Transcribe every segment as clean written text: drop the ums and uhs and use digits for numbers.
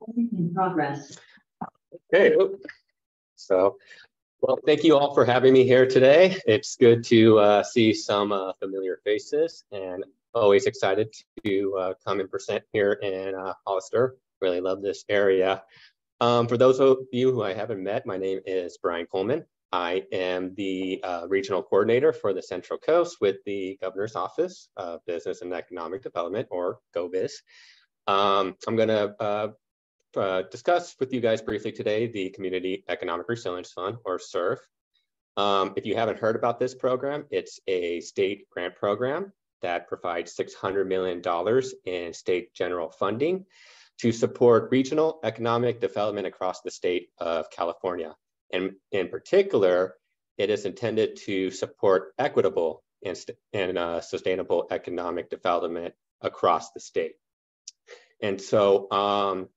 In progress. Okay, so, well, thank you all for having me here today. It's good to see some familiar faces, and always excited to come and present here in Hollister. Really love this area. For those of you who I haven't met, my name is Brian Coleman. I am the regional coordinator for the Central Coast with the Governor's Office of Business and Economic Development, or GO-Biz. I'm going to discuss with you guys briefly today the Community Economic Resilience Fund, or CERF. If you haven't heard about this program, it's a state grant program that provides $600 million in state general funding to support regional economic development across the state of California. And in particular, it is intended to support equitable and sustainable economic development across the state. And so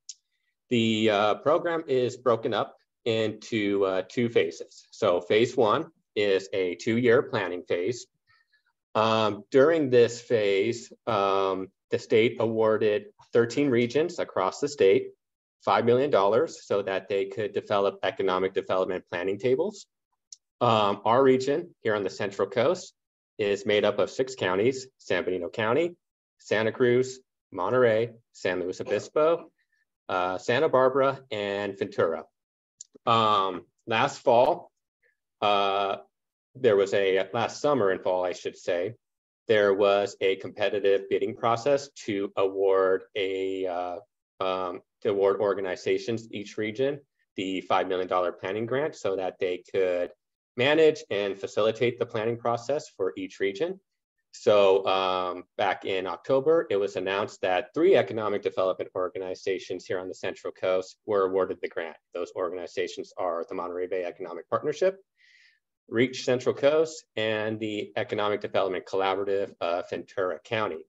the program is broken up into two phases. So phase one is a 2-year planning phase. During this phase, the state awarded 13 regions across the state $5 million so that they could develop economic development planning tables. Our region here on the Central Coast is made up of 6 counties: San Benito County, Santa Cruz, Monterey, San Luis Obispo, Santa Barbara, and Ventura. Last summer and fall, I should say, there was a competitive bidding process to award organizations, each region, the $5 million planning grant so that they could manage and facilitate the planning process for each region. So back in October, it was announced that 3 economic development organizations here on the Central Coast were awarded the grant. Those organizations are the Monterey Bay Economic Partnership, Reach Central Coast, and the Economic Development Collaborative of Ventura County.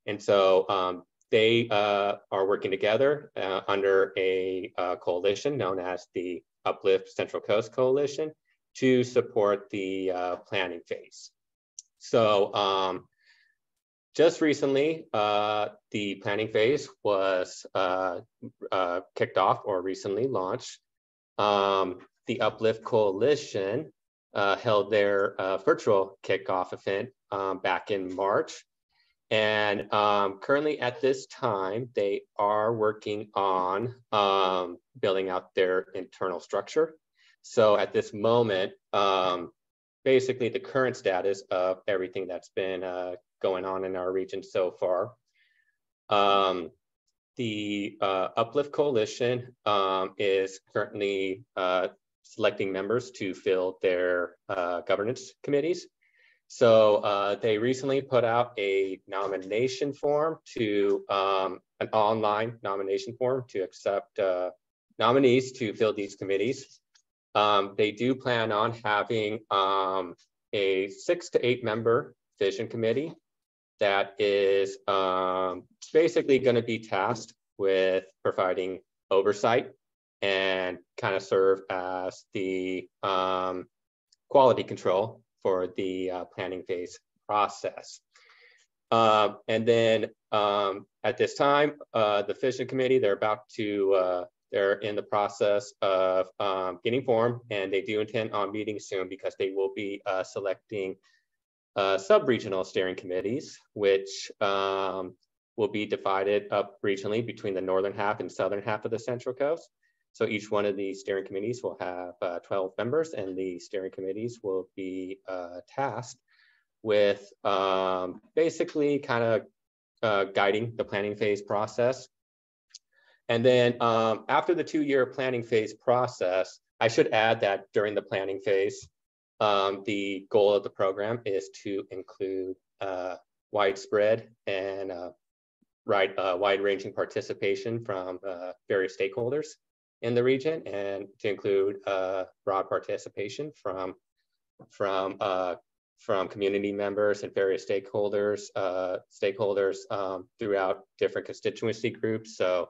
And so they are working together under a coalition known as the Uplift Central Coast Coalition to support the planning phase. So just recently, the planning phase was kicked off or recently launched. The Uplift Coalition held their virtual kickoff event back in March. And currently at this time, they are working on building out their internal structure. So at this moment, basically the current status of everything that's been going on in our region so far. The Uplift Coalition is currently selecting members to fill their governance committees. So they recently put out a nomination form to an online nomination form to accept nominees to fill these committees. They do plan on having a 6 to 8 member vision committee that is basically going to be tasked with providing oversight and kind of serve as the quality control for the planning phase process. And then at this time, the vision committee, they're in the process of getting formed, and they do intend on meeting soon because they will be selecting sub-regional steering committees, which will be divided up regionally between the northern half and southern half of the Central Coast. So each one of these steering committees will have 12 members, and the steering committees will be tasked with basically kind of guiding the planning phase process. And then after the 2-year planning phase process, I should add that during the planning phase, the goal of the program is to include widespread and wide-ranging participation from various stakeholders in the region, and to include broad participation from community members and various stakeholders throughout different constituency groups. So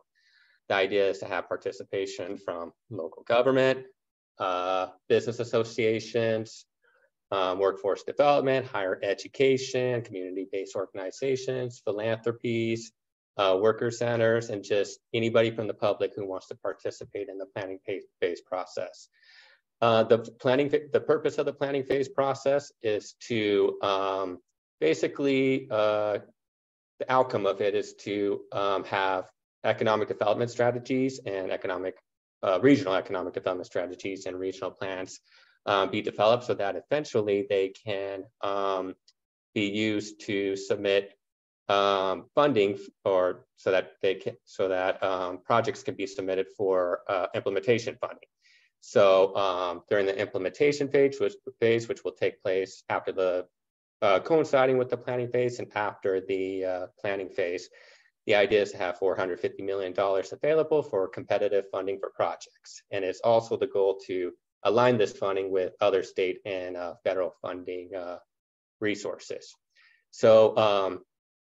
the idea is to have participation from local government, business associations, workforce development, higher education, community-based organizations, philanthropies, worker centers, and just anybody from the public who wants to participate in the planning phase process. The purpose of the planning phase process is to basically, the outcome of it is to have economic development strategies and regional economic development strategies and regional plans be developed so that eventually they can be used to submit funding, or so that projects can be submitted for implementation funding. So during the implementation phase, which will take place after the coinciding with the planning phase and after the planning phase, the idea is to have $450 million available for competitive funding for projects. And it's also the goal to align this funding with other state and federal funding resources. So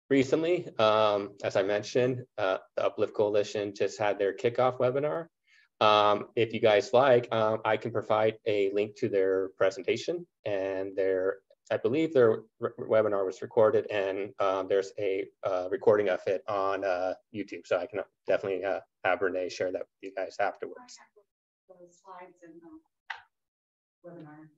recently, as I mentioned, the Uplift Coalition just had their kickoff webinar. If you guys like, I can provide a link to their presentation, and I believe their webinar was recorded, and there's a recording of it on YouTube. So I can definitely have Renee share that with you guys afterwards. The slides and the webinar.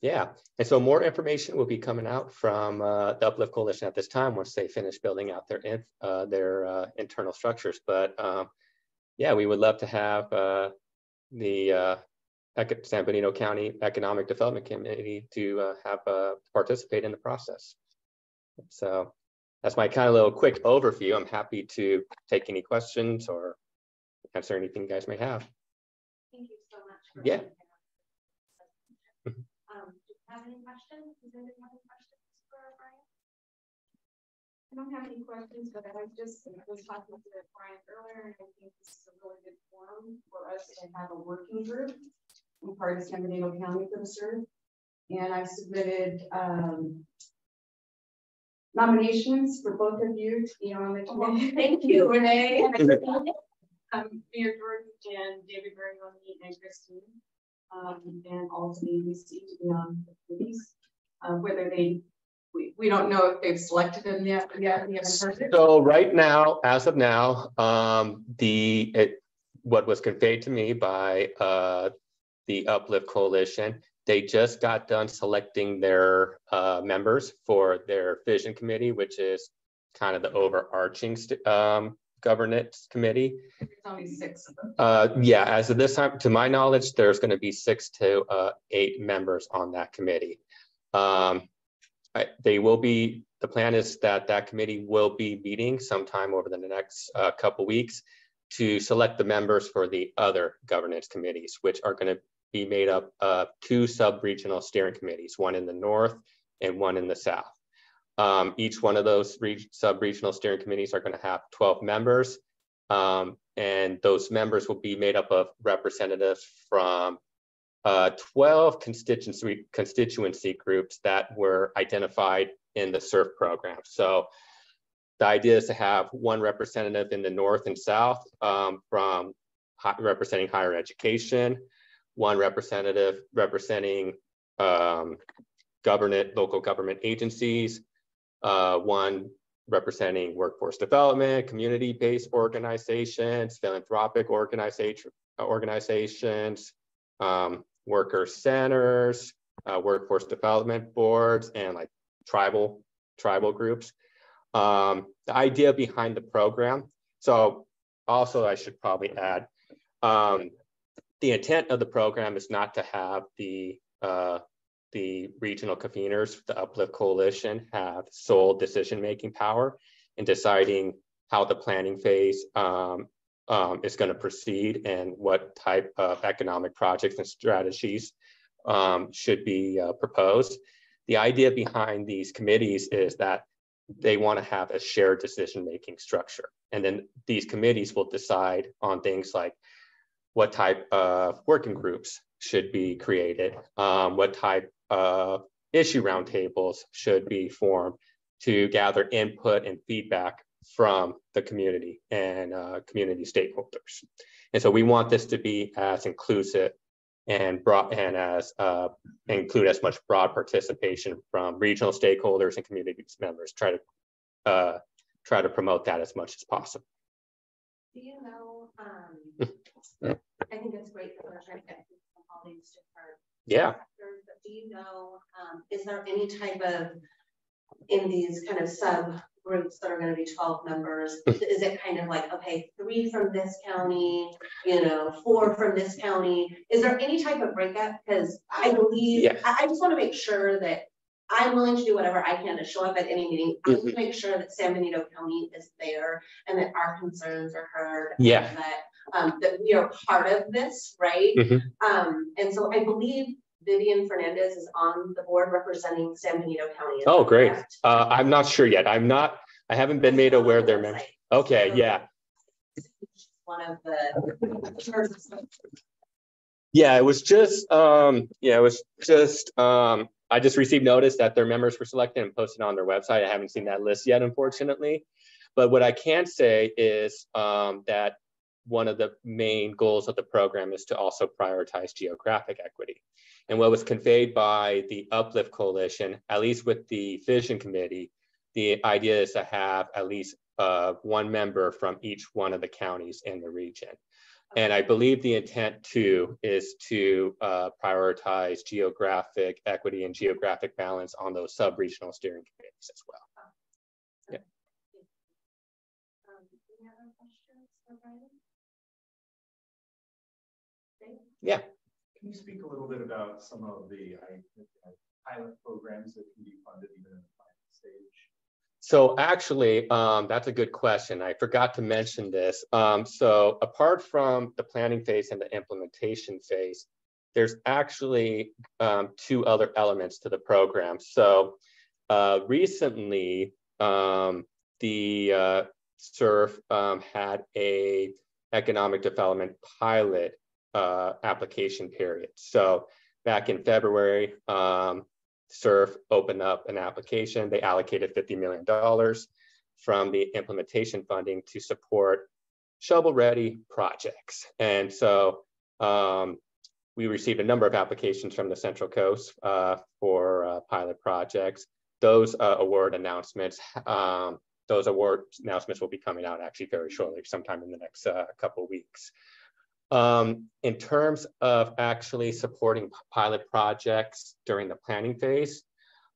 Yeah, and so more information will be coming out from the Uplift Coalition at this time once they finish building out their internal structures. But yeah, we would love to have the San Benito County Economic Development Committee to participate in the process. So that's my kind of little quick overview. I'm happy to take any questions or answer anything you guys may have. Thank you so much. Yeah. Do you have any questions? Does anybody have any questions for Brian? I don't have any questions, but I just was talking to Brian earlier, and I think this is a really good forum for us to have a working group. I'm part of San Benito County for the CERF, and I submitted nominations for both of you to be on the committee. Thank you, Renee. Mayor Jordan and David Berrioni and Christine, and also the ABC to be on the committees. Whether we don't know if they've selected them yet. We haven't heard it. So right now, as of now, what was conveyed to me by the Uplift Coalition, they just got done selecting their members for their vision committee, which is kind of the overarching governance committee. There's only 6 of them. Yeah, as of this time, to my knowledge, there's going to be 6 to 8 members on that committee. The plan is that committee will be meeting sometime over the next couple weeks to select the members for the other governance committees, which are going to be made up of 2 sub-regional steering committees, one in the north and one in the south. Each one of those sub-regional steering committees are going to have 12 members, and those members will be made up of representatives from 12 constituency groups that were identified in the CERF program. So the idea is to have one representative in the north and south from representing higher education, one representative representing local government agencies, one representing workforce development, community-based organizations, philanthropic organizations, worker centers, workforce development boards, and like tribal groups. The idea behind the program. So also I should probably add, the intent of the program is not to have the regional conveners, the Uplift Coalition, have sole decision-making power in deciding how the planning phase is going to proceed and what type of economic projects and strategies should be proposed. The idea behind these committees is that they want to have a shared decision-making structure. And then these committees will decide on things like what type of working groups should be created, what type of issue roundtables should be formed to gather input and feedback from the community and community stakeholders. And so we want this to be as inclusive and include as much broad participation from regional stakeholders and community members. Try to promote that as much as possible. Do you know, I think it's great that we're trying to get from all these different sectors, but do you know, is there any type of, in these kind of subgroups that are going to be 12 members, is it kind of like, okay, 3 from this county, 4 from this county? Is there any type of breakup? Because I believe, I just want to make sure that I'm willing to do whatever I can to show up at any meeting. I want to make sure that San Benito County is there and that our concerns are heard. Yeah. And that we are part of this, right? And so I believe Vivian Fernandez is on the board representing San Benito County. Oh, great. I'm not sure yet. I haven't been made aware of their members. Okay, yeah. One of the. Yeah, it was just, I just received notice that their members were selected and posted on their website. I haven't seen that list yet, unfortunately. But what I can say is that one of the main goals of the program is to also prioritize geographic equity. And what was conveyed by the Uplift Coalition, at least with the Vision Committee, the idea is to have at least 1 member from each one of the counties in the region. And I believe the intent too is to prioritize geographic equity and geographic balance on those sub-regional steering committees as well. Yeah. Any other questions for Brian? Yeah. Can you speak a little bit about some of the pilot programs that can be funded even in the pilot stage? So actually, that's a good question. I forgot to mention this. So apart from the planning phase and the implementation phase, there's actually 2 other elements to the program. So recently, the CERF had a economic development pilot application period. So back in February, CERF opened up an application. They allocated $50 million from the implementation funding to support shovel-ready projects. And so we received a number of applications from the Central Coast for pilot projects. Those award announcements will be coming out actually very shortly, sometime in the next couple of weeks. In terms of actually supporting pilot projects during the planning phase,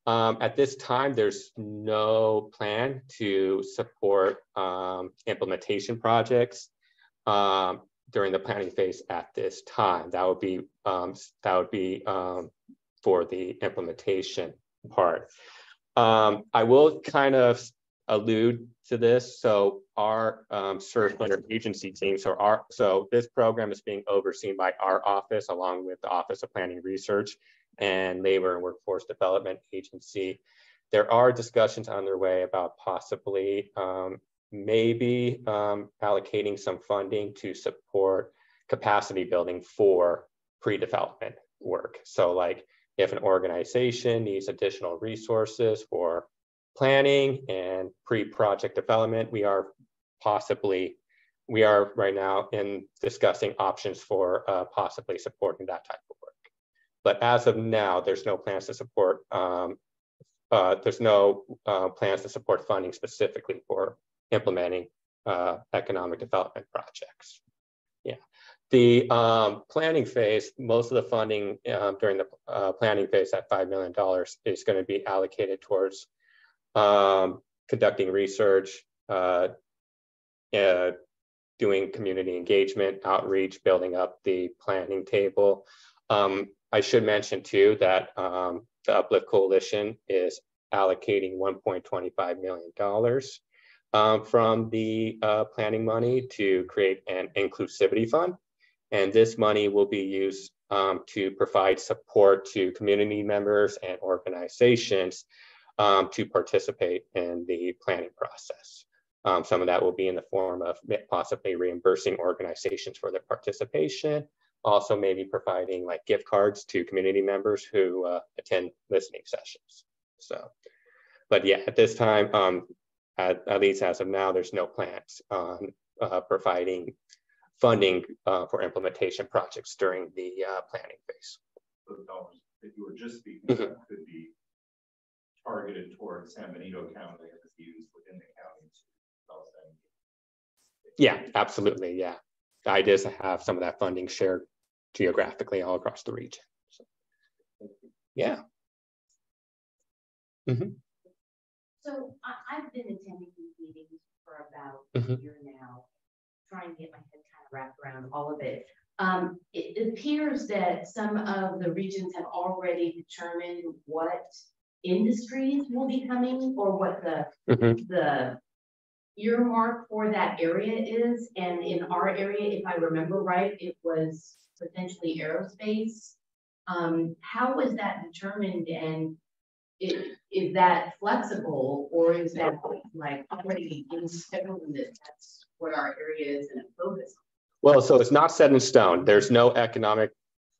at this time, there's no plan to support implementation projects during the planning phase at this time. That would be for the implementation part. I will kind of allude to this. So our CERF interagency team, so this program is being overseen by our office along with the Office of Planning Research and Labor and Workforce Development Agency. There are discussions underway about possibly maybe allocating some funding to support capacity building for pre-development work. So like if an organization needs additional resources for planning and pre-project development, we are right now in discussing options for possibly supporting that type of work. But as of now, there's no plans to support funding specifically for implementing economic development projects. Yeah, the planning phase, most of the funding during the planning phase at $5 million is going to be allocated towards conducting research, doing community engagement, outreach, building up the planning table. I should mention too that the Uplift Coalition is allocating $1.25 million from the planning money to create an inclusivity fund. And this money will be used to provide support to community members and organizations to participate in the planning process. Some of that will be in the form of possibly reimbursing organizations for their participation, also maybe providing like gift cards to community members who attend listening sessions. So, but yeah, at this time, at least as of now, there's no plans on providing funding for implementation projects during the planning phase. So the dollars that you were just speaking about could be targeted towards San Benito County and used within the county to develop that. Yeah, absolutely. Yeah. The idea is to have some of that funding shared geographically all across the region. So, yeah. So I've been attending these meetings for about a year now, trying to get my head kind of wrapped around all of it. It appears that some of the regions have already determined what industries will be coming or what the earmark for that area is. And in our area, if I remember right, it was potentially aerospace. How was that determined, and is that flexible, or is that like already in stone that that's what our area is and focus? Well, so it's not set in stone. There's no economic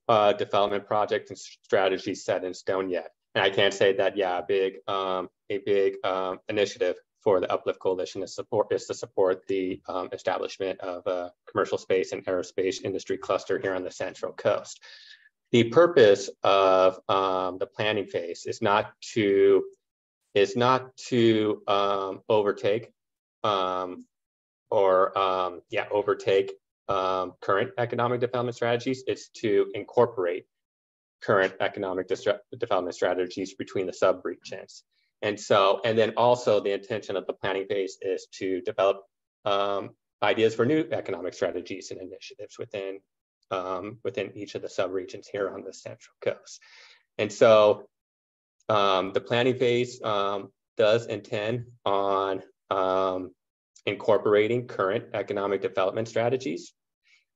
development project and strategy set in stone yet. And I can't say that, yeah, a big initiative for the Uplift Coalition is to support the establishment of a commercial space and aerospace industry cluster here on the Central Coast. The purpose of the planning phase is not to overtake current economic development strategies. It's to incorporate current economic development strategies between the sub-regions. And then also the intention of the planning phase is to develop ideas for new economic strategies and initiatives within each of the sub-regions here on the Central Coast. And so the planning phase does intend on incorporating current economic development strategies,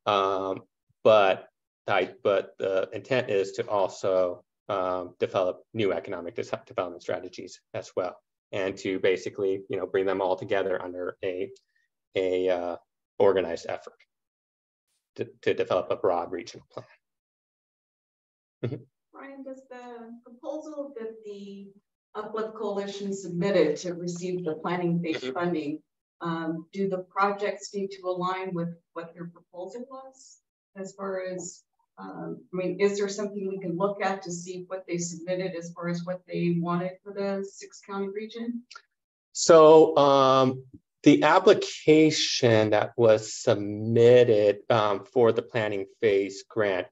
but the intent is to also develop new economic development strategies as well, and to basically, bring them all together under a organized effort to develop a broad regional plan. Brian, does the proposal that the Uplift Coalition submitted to receive the planning phase funding, do the projects need to align with what their proposal was? As far as, is there something we can look at to see what they submitted as far as what they wanted for the 6-county region? So the application that was submitted for the planning phase grant,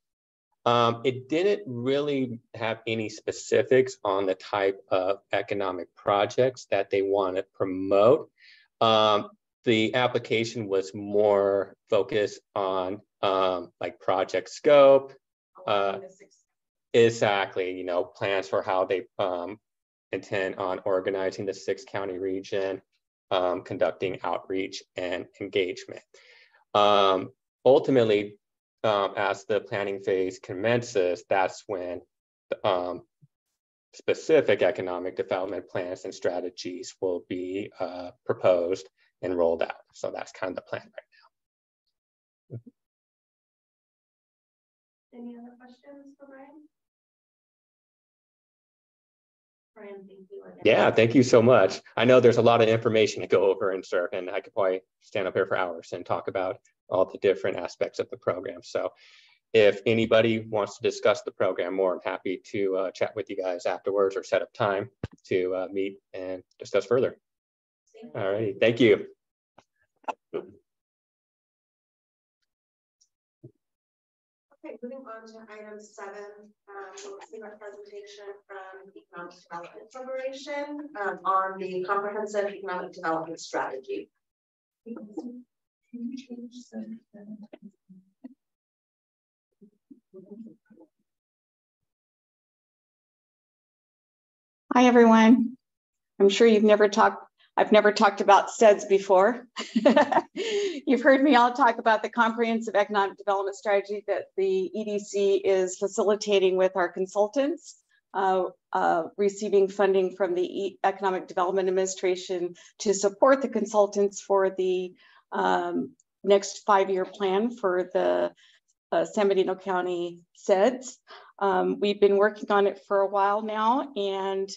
it didn't really have any specifics on the type of economic projects that they want to promote. The application was more focused on like project scope, exactly, plans for how they intend on organizing the 6-county region, conducting outreach and engagement. Ultimately, as the planning phase commences, that's when specific economic development plans and strategies will be proposed and rolled out. So that's kind of the plan right now. Any other questions for Brian? Brian, thank you again. Yeah, thank you so much. I know there's a lot of information to go over in CERF, and I could probably stand up here for hours and talk about all the different aspects of the program. So if anybody wants to discuss the program more, I'm happy to chat with you guys afterwards or set up time to meet and discuss further. All right, thank you. Okay, moving on to item 7, we'll see our presentation from the Economic Development Corporation on the Comprehensive Economic Development Strategy. Hi, everyone. I'm sure I've never talked about CEDS before. You've heard me all talk about the comprehensive economic development strategy that the EDC is facilitating with our consultants, receiving funding from the Economic Development Administration to support the consultants for the next 5-year plan for the San Benito County CEDS. We've been working on it for a while now, and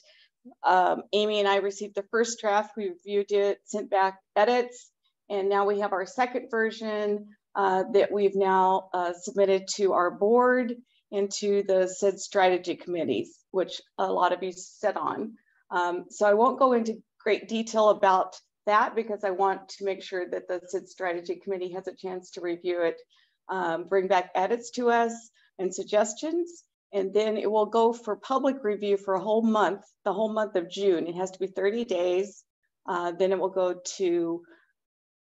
Amy and I received the first draft. We reviewed it, sent back edits, and now we have our second version. that we've now submitted to our board and to the CEDS strategy committees, which a lot of you sit on. So I won't go into great detail about that because I want to make sure that the CEDS strategy committee has a chance to review it, bring back edits to us and suggestions, and then it will go for public review for a whole month, the whole month of June. It has to be 30 days. Then it will go to,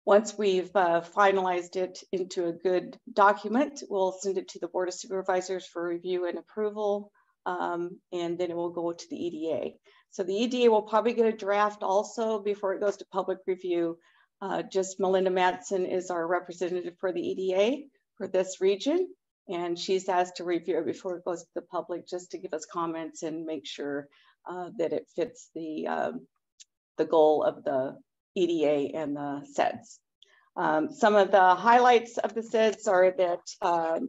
once we've finalized it into a good document, we'll send it to the Board of Supervisors for review and approval, and then it will go to the EDA. So the EDA will probably get a draft also before it goes to public review. Just Melinda Madsen is our representative for the EDA for this region, and she's asked to review it before it goes to the public just to give us comments and make sure that it fits the goal of the EDA and the CEDS. Some of the highlights of the CEDS are that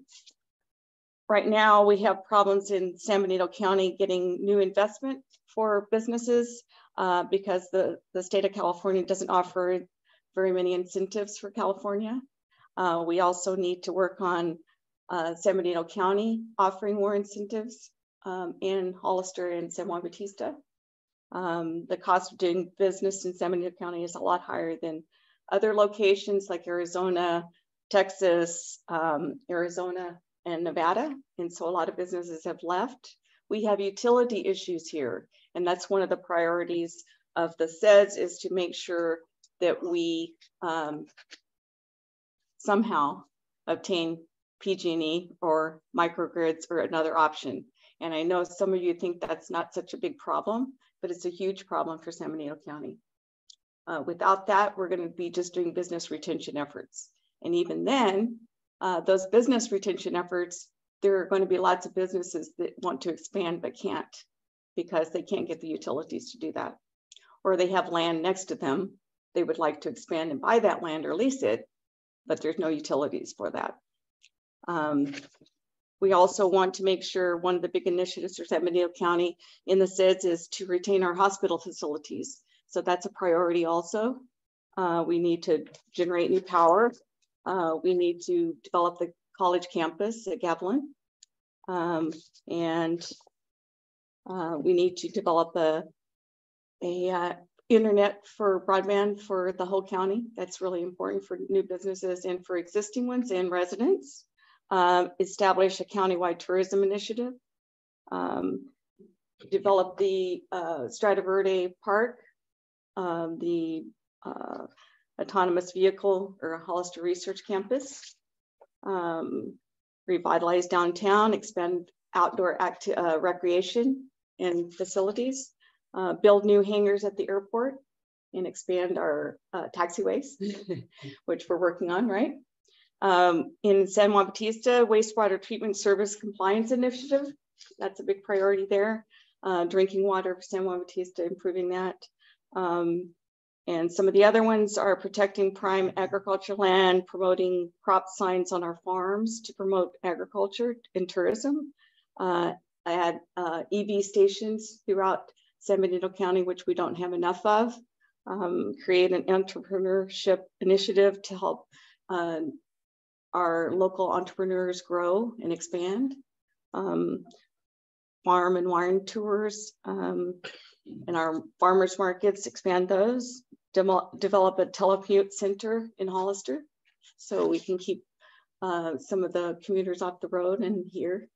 right now we have problems in San Benito County getting new investment for businesses because the state of California doesn't offer very many incentives for California. We also need to work on San Benito County offering more incentives in Hollister and San Juan Bautista. The cost of doing business in San Benito County is a lot higher than other locations like Arizona, Texas, Arizona, and Nevada. And so a lot of businesses have left. We have utility issues here. And that's one of the priorities of the CEDS, is to make sure that we somehow obtain PG&E or microgrids or another option. And I know some of you think that's not such a big problem, but it's a huge problem for San Benito County. Without that, we're going to be just doing business retention efforts. And even then, those business retention efforts, there are going to be lots of businesses that want to expand but can't because they can't get the utilities to do that. Or they have land next to them. They would like to expand and buy that land or lease it, but there's no utilities for that. We also want to make sure one of the big initiatives for San Benito County in the CEDS is to retain our hospital facilities. So that's a priority also. We need to generate new power. We need to develop the college campus at Gavilan. And we need to develop a internet for broadband for the whole county. That's really important for new businesses and for existing ones and residents. Establish a countywide tourism initiative. Develop the Strata Verde Park, the autonomous vehicle or Hollister Research Campus. Revitalize downtown, expand outdoor recreation and facilities. Build new hangars at the airport and expand our taxiways, which we're working on, right? In San Juan Bautista, wastewater treatment service compliance initiative. That's a big priority there. Drinking water for San Juan Bautista, improving that. And some of the other ones are protecting prime agriculture land, promoting crop signs on our farms to promote agriculture and tourism. Add EV stations throughout San Benito County, which we don't have enough of. Create an entrepreneurship initiative to help our local entrepreneurs grow and expand. Farm and wine tours and our farmers markets, expand those. Develop a telecommute center in Hollister so we can keep some of the commuters off the road and here.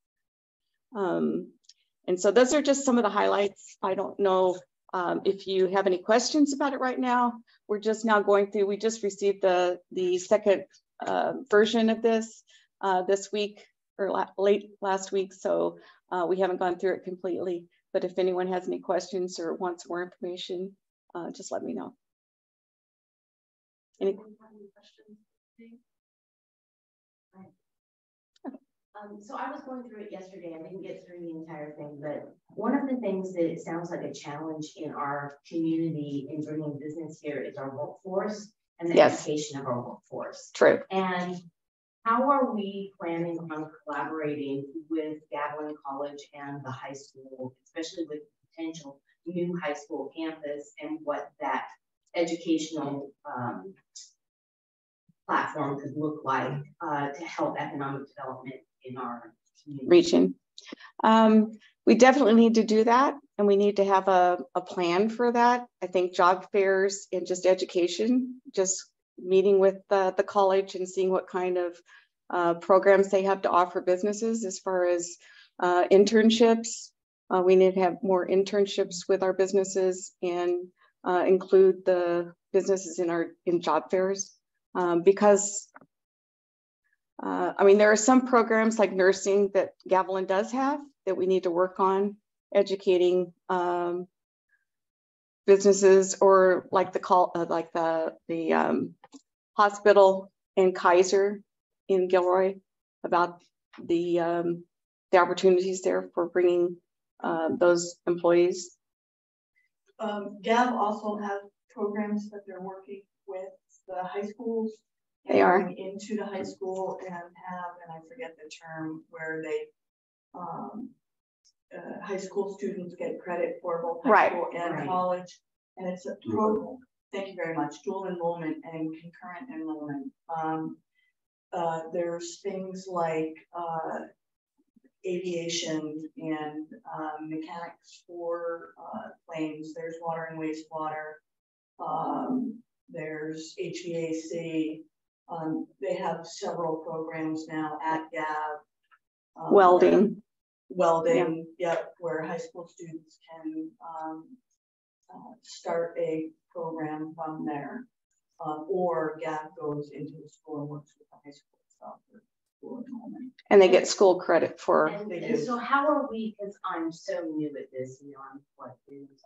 And so those are just some of the highlights. I don't know if you have any questions about it right now. We're just now going through, we just received the second version of this week or late last week. So we haven't gone through it completely, but if anyone has any questions or wants more information, just let me know. Any questions? So I was going through it yesterday. I didn't get through the entire thing, but one of the things that it sounds like a challenge in our community in bringing business here is our workforce and the education of our workforce. True. And how are we planning on collaborating with Gavilan College and the high school, especially with potential new high school campus and what that educational platform could look like to help economic development in our community. Region. We definitely need to do that, and we need to have a plan for that. I think job fairs and just education, just meeting with the college and seeing what kind of programs they have to offer businesses as far as internships. We need to have more internships with our businesses and include the businesses in job fairs, because I mean, there are some programs like nursing that Gavilan does have that we need to work on educating businesses, or like the hospital in Kaiser in Gilroy, about the opportunities there for bringing those employees. Gav also has programs that they're working with the high schools. They are into the high school and I forget the term, where they high school students get credit for both high school and college, and it's a program. Thank you very much. Dual enrollment and concurrent enrollment. There's things like aviation and mechanics for planes. There's water and wastewater. There's HVAC. They have several programs now at Gav. Welding, where high school students can start a program from there. Or Gav goes into the school and works with the high school stuff for school enrollment. And they get school credit for. And so how are we, because I'm so new at this, I'm what,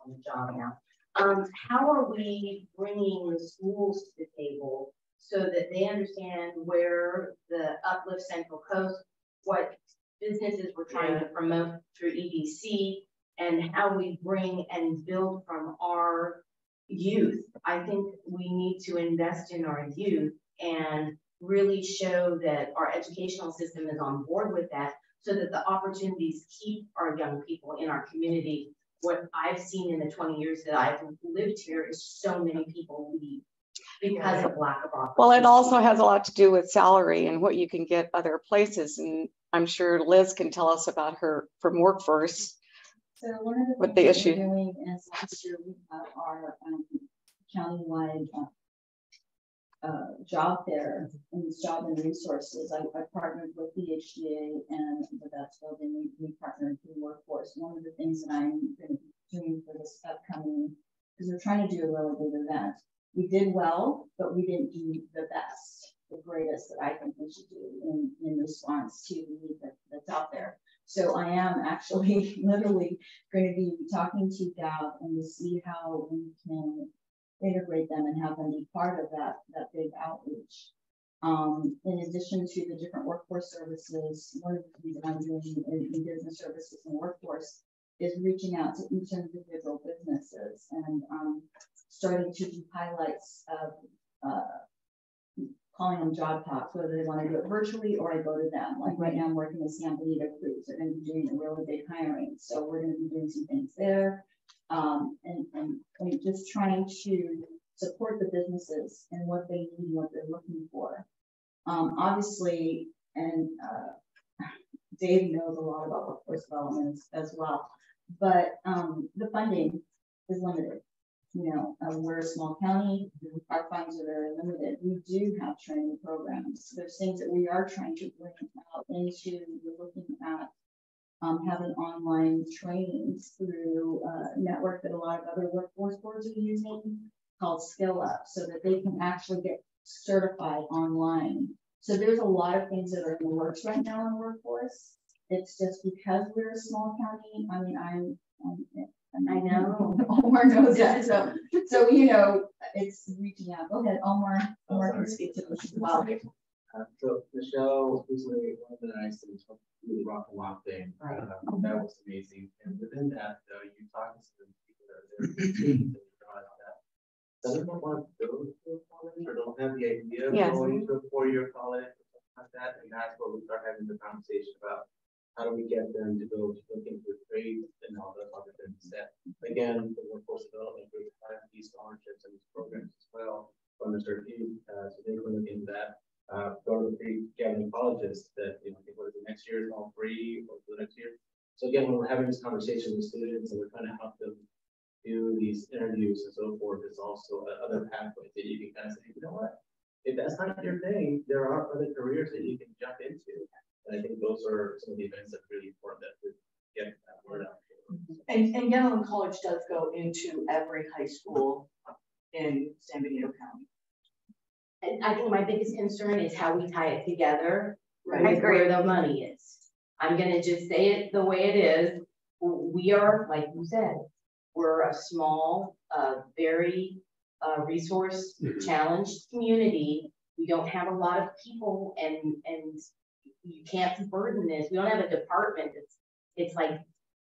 on the job now. How are we bringing the schools to the table so that they understand where the Uplift Central Coast, what businesses we're trying to promote through EDC, and how we bring and build from our youth? I think we need to invest in our youth and really show that our educational system is on board with that, so that the opportunities keep our young people in our community. What I've seen in the 20 years that I've lived here is so many people leave because of lack of opportunity. Well, it also has a lot to do with salary and what you can get other places. And I'm sure Liz can tell us about her from Workforce. So one of the things we're doing is last year we had our countywide job fair, and this job and resources. I partnered with the HGA and the Govt building. We partnered with Workforce. One of the things that I'm going to be doing for this upcoming, because we're trying to do a really big event. We did well, but we didn't do the best, the greatest that I think we should do in response to the need that's out there. So I am actually literally going to be talking to Gav and to see how we can integrate them and have them be part of that big outreach. In addition to the different workforce services, one of the things that I'm doing in business services and workforce is reaching out to each individual businesses and starting to do highlights of calling them job talks, whether they want to do it virtually or I go to them. Like right now I'm working with San Benito Crews. They're going to be doing a really big hiring. So we're going to be doing some things there. And just trying to support the businesses and what they need and what they're looking for. Obviously, and Dave knows a lot about workforce development as well, but the funding is limited. We're a small county, our funds are very limited. We do have training programs. There's things that we are trying to bring out into, we're looking at having online trainings through a network that a lot of other workforce boards are using called Skill Up, so that they can actually get certified online. So there's a lot of things that are in the works right now in workforce. It's just because we're a small county. I mean, I know Omar knows that. So it's reaching out. Go ahead, Omar. Omar can speak to this as well. So Michelle was really one of the nice things from the Rock and Walk thing. Right. That was amazing. And within that, though, you talking to the people that are there and realize that some of them want to go to a college or don't have the idea of going to a 4-year college or something like that. And that's where we start having the conversation about how do we get them to go to look into trades and all those other things that, again, the workforce development group has these scholarships and these programs as well. from the CERF, so they can look into that. Go to the pre-gathering colleges that, you know, what is it, next year is all free or for the next year. So again, when we're having this conversation with students and we're trying to help them do these interviews and so forth, there's also other pathways that you can kind of say, you know what, if that's not your thing, there are other careers that you can jump into. And I think those are some of the events that are really important that we get that word out. And Yellowstone College does go into every high school in San Benito County. And I think my biggest concern is how we tie it together Right. with where the money is. I'm gonna just say it the way it is. We are, like you said, we're a small, very resource challenged community. We don't have a lot of people, and you can't burden this. We don't have a department. It's like,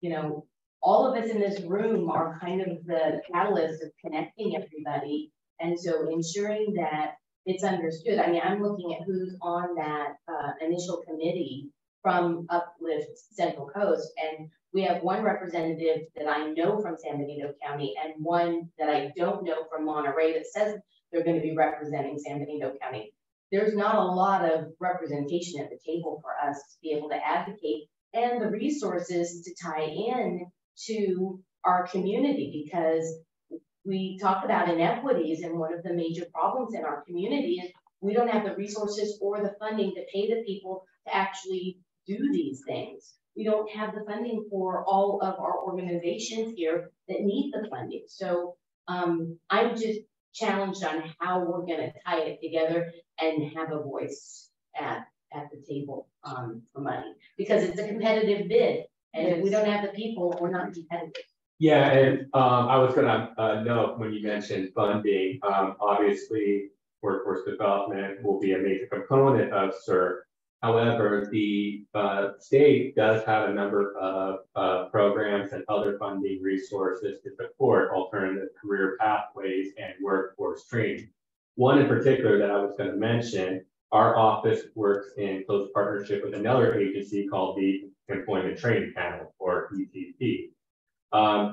you know, all of us in this room are kind of the catalyst of connecting everybody. And so ensuring that it's understood. I mean, I'm looking at who's on that initial committee from Uplift Central Coast, and we have one representative that I know from San Benito County and one that I don't know from Monterey that says they're going to be representing San Benito County. There's not a lot of representation at the table for us to be able to advocate and the resources to tie in to our community, because we talk about inequities, and one of the major problems in our community is we don't have the resources or the funding to pay the people to actually do these things. We don't have the funding for all of our organizations here that need the funding. So I'm just challenged on how we're going to tie it together and have a voice at the table for money, because it's a competitive bid, and if we don't have the people, we're not competitive. Yeah, and I was going to note when you mentioned funding, obviously workforce development will be a major component of CERF. However, the state does have a number of programs and other funding resources to support alternative career pathways and workforce training. One in particular that I was going to mention, our office works in close partnership with another agency called the Employment Training Panel, or ETP.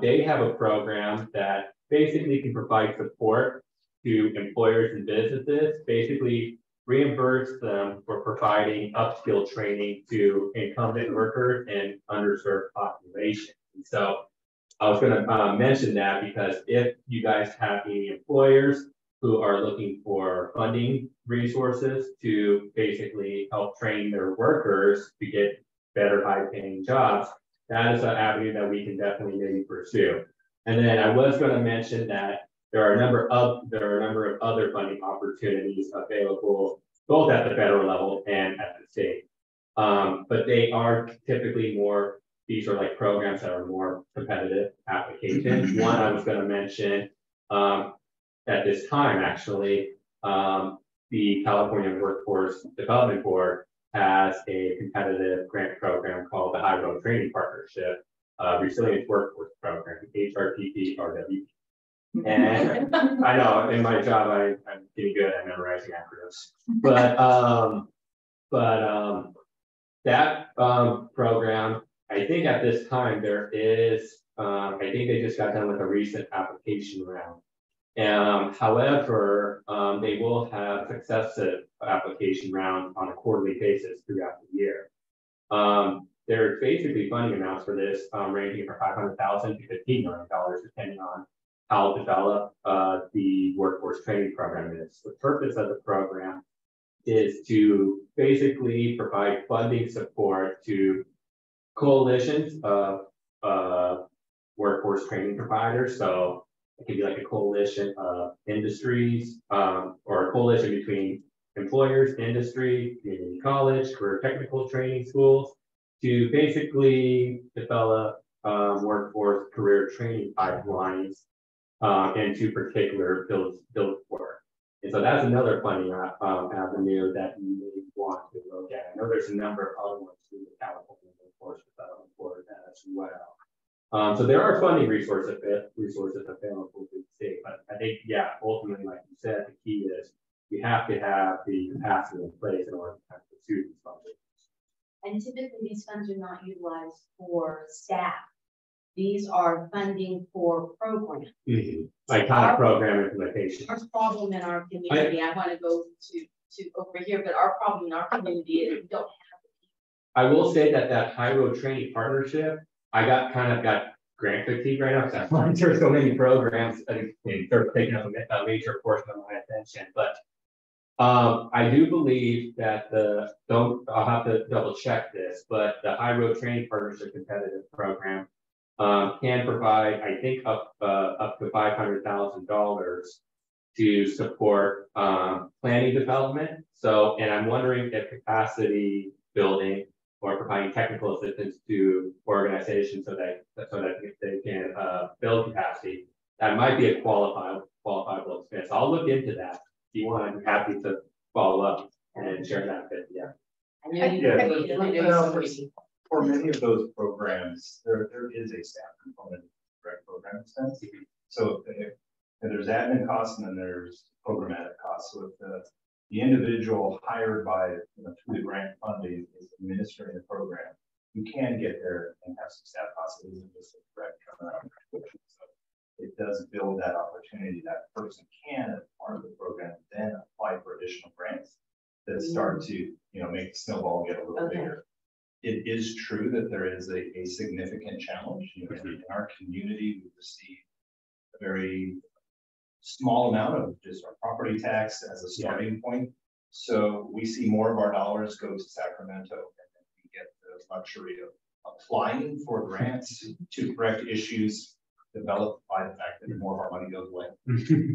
They have a program that basically can provide support to employers and businesses, basically reimburse them for providing upskill training to incumbent workers and underserved populations. And so I was going to mention that because if you guys have any employers who are looking for funding resources to basically help train their workers to get better high-paying jobs, that is an avenue that we can definitely maybe pursue. And then I was going to mention that there are a number of other funding opportunities available both at the federal level and at the state. But they are typically more, these are like programs that are more competitive applications. One I was going to mention at this time, actually, the California Workforce Development Board has a competitive grant program called the High Road Training Partnership Resilience Workforce Program, HRPP-RWP. And I know in my job, I'm getting good at memorizing acronyms, but that program, I think at this time there is, I think they just got done with a recent application round. However, they will have successive application rounds on a quarterly basis throughout the year. There's basically funding amounts for this ranging from $500,000 to $15 million, depending on how developed the workforce training program is. The purpose of the program is to basically provide funding support to coalitions of workforce training providers. So it can be like a coalition of industries or a coalition between employers, industry, community college, career technical training schools to basically develop workforce career training pipelines into particular fields work. And so that's another funding avenue that you may want to look at. I know there's a number of other ones through the California Workforce Development Board as well. So there are funding resources available to the state, but I think, yeah, ultimately, like you said, the key is you have to have the capacity in place in order to pursue these funding. And typically these funds are not utilized for staff. These are funding for programs. Like kind of program implementation. Our problem in our community, I want to go to over here, but our problem in our community is we don't have. I will say that high road training partnership, I got grant fatigue right now because I'm applying to so many programs. I think they're taking up a major portion of my attention. But I do believe that I'll have to double check this, but the high road training partnership competitive program can provide, I think, up to $500,000 to support planning development. So, and I'm wondering if capacity building or providing technical assistance to organizations so that they can build capacity, that might be a qualifiable expense. I'll look into that. If you want, I'm happy to follow up and share that with you. For many of those programs, there is a staff component of direct program expense. So if there's admin costs and then there's programmatic costs. So if the individual hired by to the grant funding is administering the program, you can get there and have some staff costs. It isn't just a direct turnaround. So it does build that opportunity that person can, as part of the program, then apply for additional grants that start to make the snowball get a little bigger. It is true that there is a significant challenge. In our community, we receive a very small amount of just our property tax as a starting point. So we see more of our dollars go to Sacramento, and then we get the luxury of applying for grants to correct issues developed by the fact that more of our money goes away.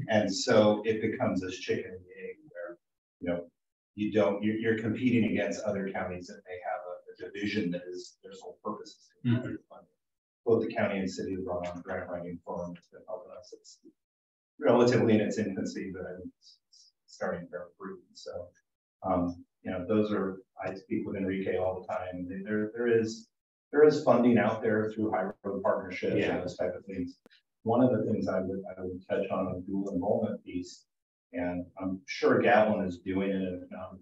And so it becomes this chicken and egg where you're competing against other counties that may have a division that is their sole purpose is to funding. Both the county and city have run on grant writing forum. It's been helping us. It's relatively in its infancy, but it's starting to bear fruit. So, those are, I speak with Enrique all the time. There is funding out there through high road partnerships and those type of things. One of the things I would touch on the dual enrollment piece, and I'm sure Gatlin is doing it, and if not,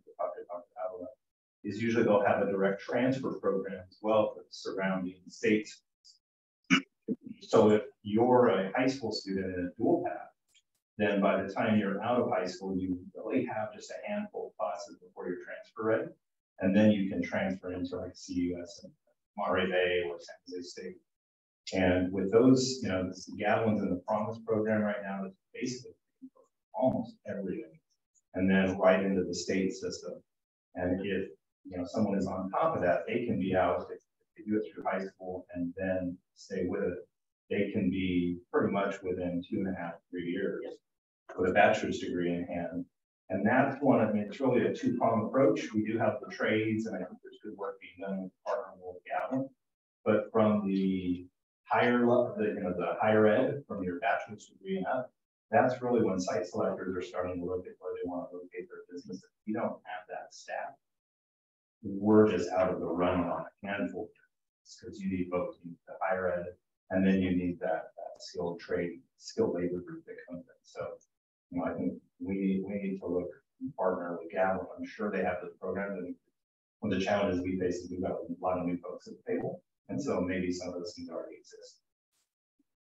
is usually they'll have a direct transfer program as well for the surrounding states. So if you're a high school student in a dual path, then by the time you're out of high school, you really have just a handful of classes before you're transfer ready. And then you can transfer into like CUS and Monterey Bay or San Jose State. And with those, the Gatlin's in the Promise program right now is basically almost everything. And then right into the state system. And if someone is on top of that, they can be out, if they do it through high school and then stay with it, they can be pretty much within 2.5 to 3 years with a bachelor's degree in hand. And that's it's really a two-pronged approach. We do have the trades, and I think there's good work being done with partnering with Gatlin. But from the higher level, the higher ed, from your bachelor's degree and up, that's really when site selectors are starting to look at where they want to locate their business. If you don't have that staff, we're just out of the running on a handful, because you need both the higher ed, and then you need that skilled labor group that comes in. So, I think we need to look and partner with Gatlin. I'm sure they have this program. And one of the challenges we face is we've got a lot of new folks at the table, and so maybe some of those things already exist.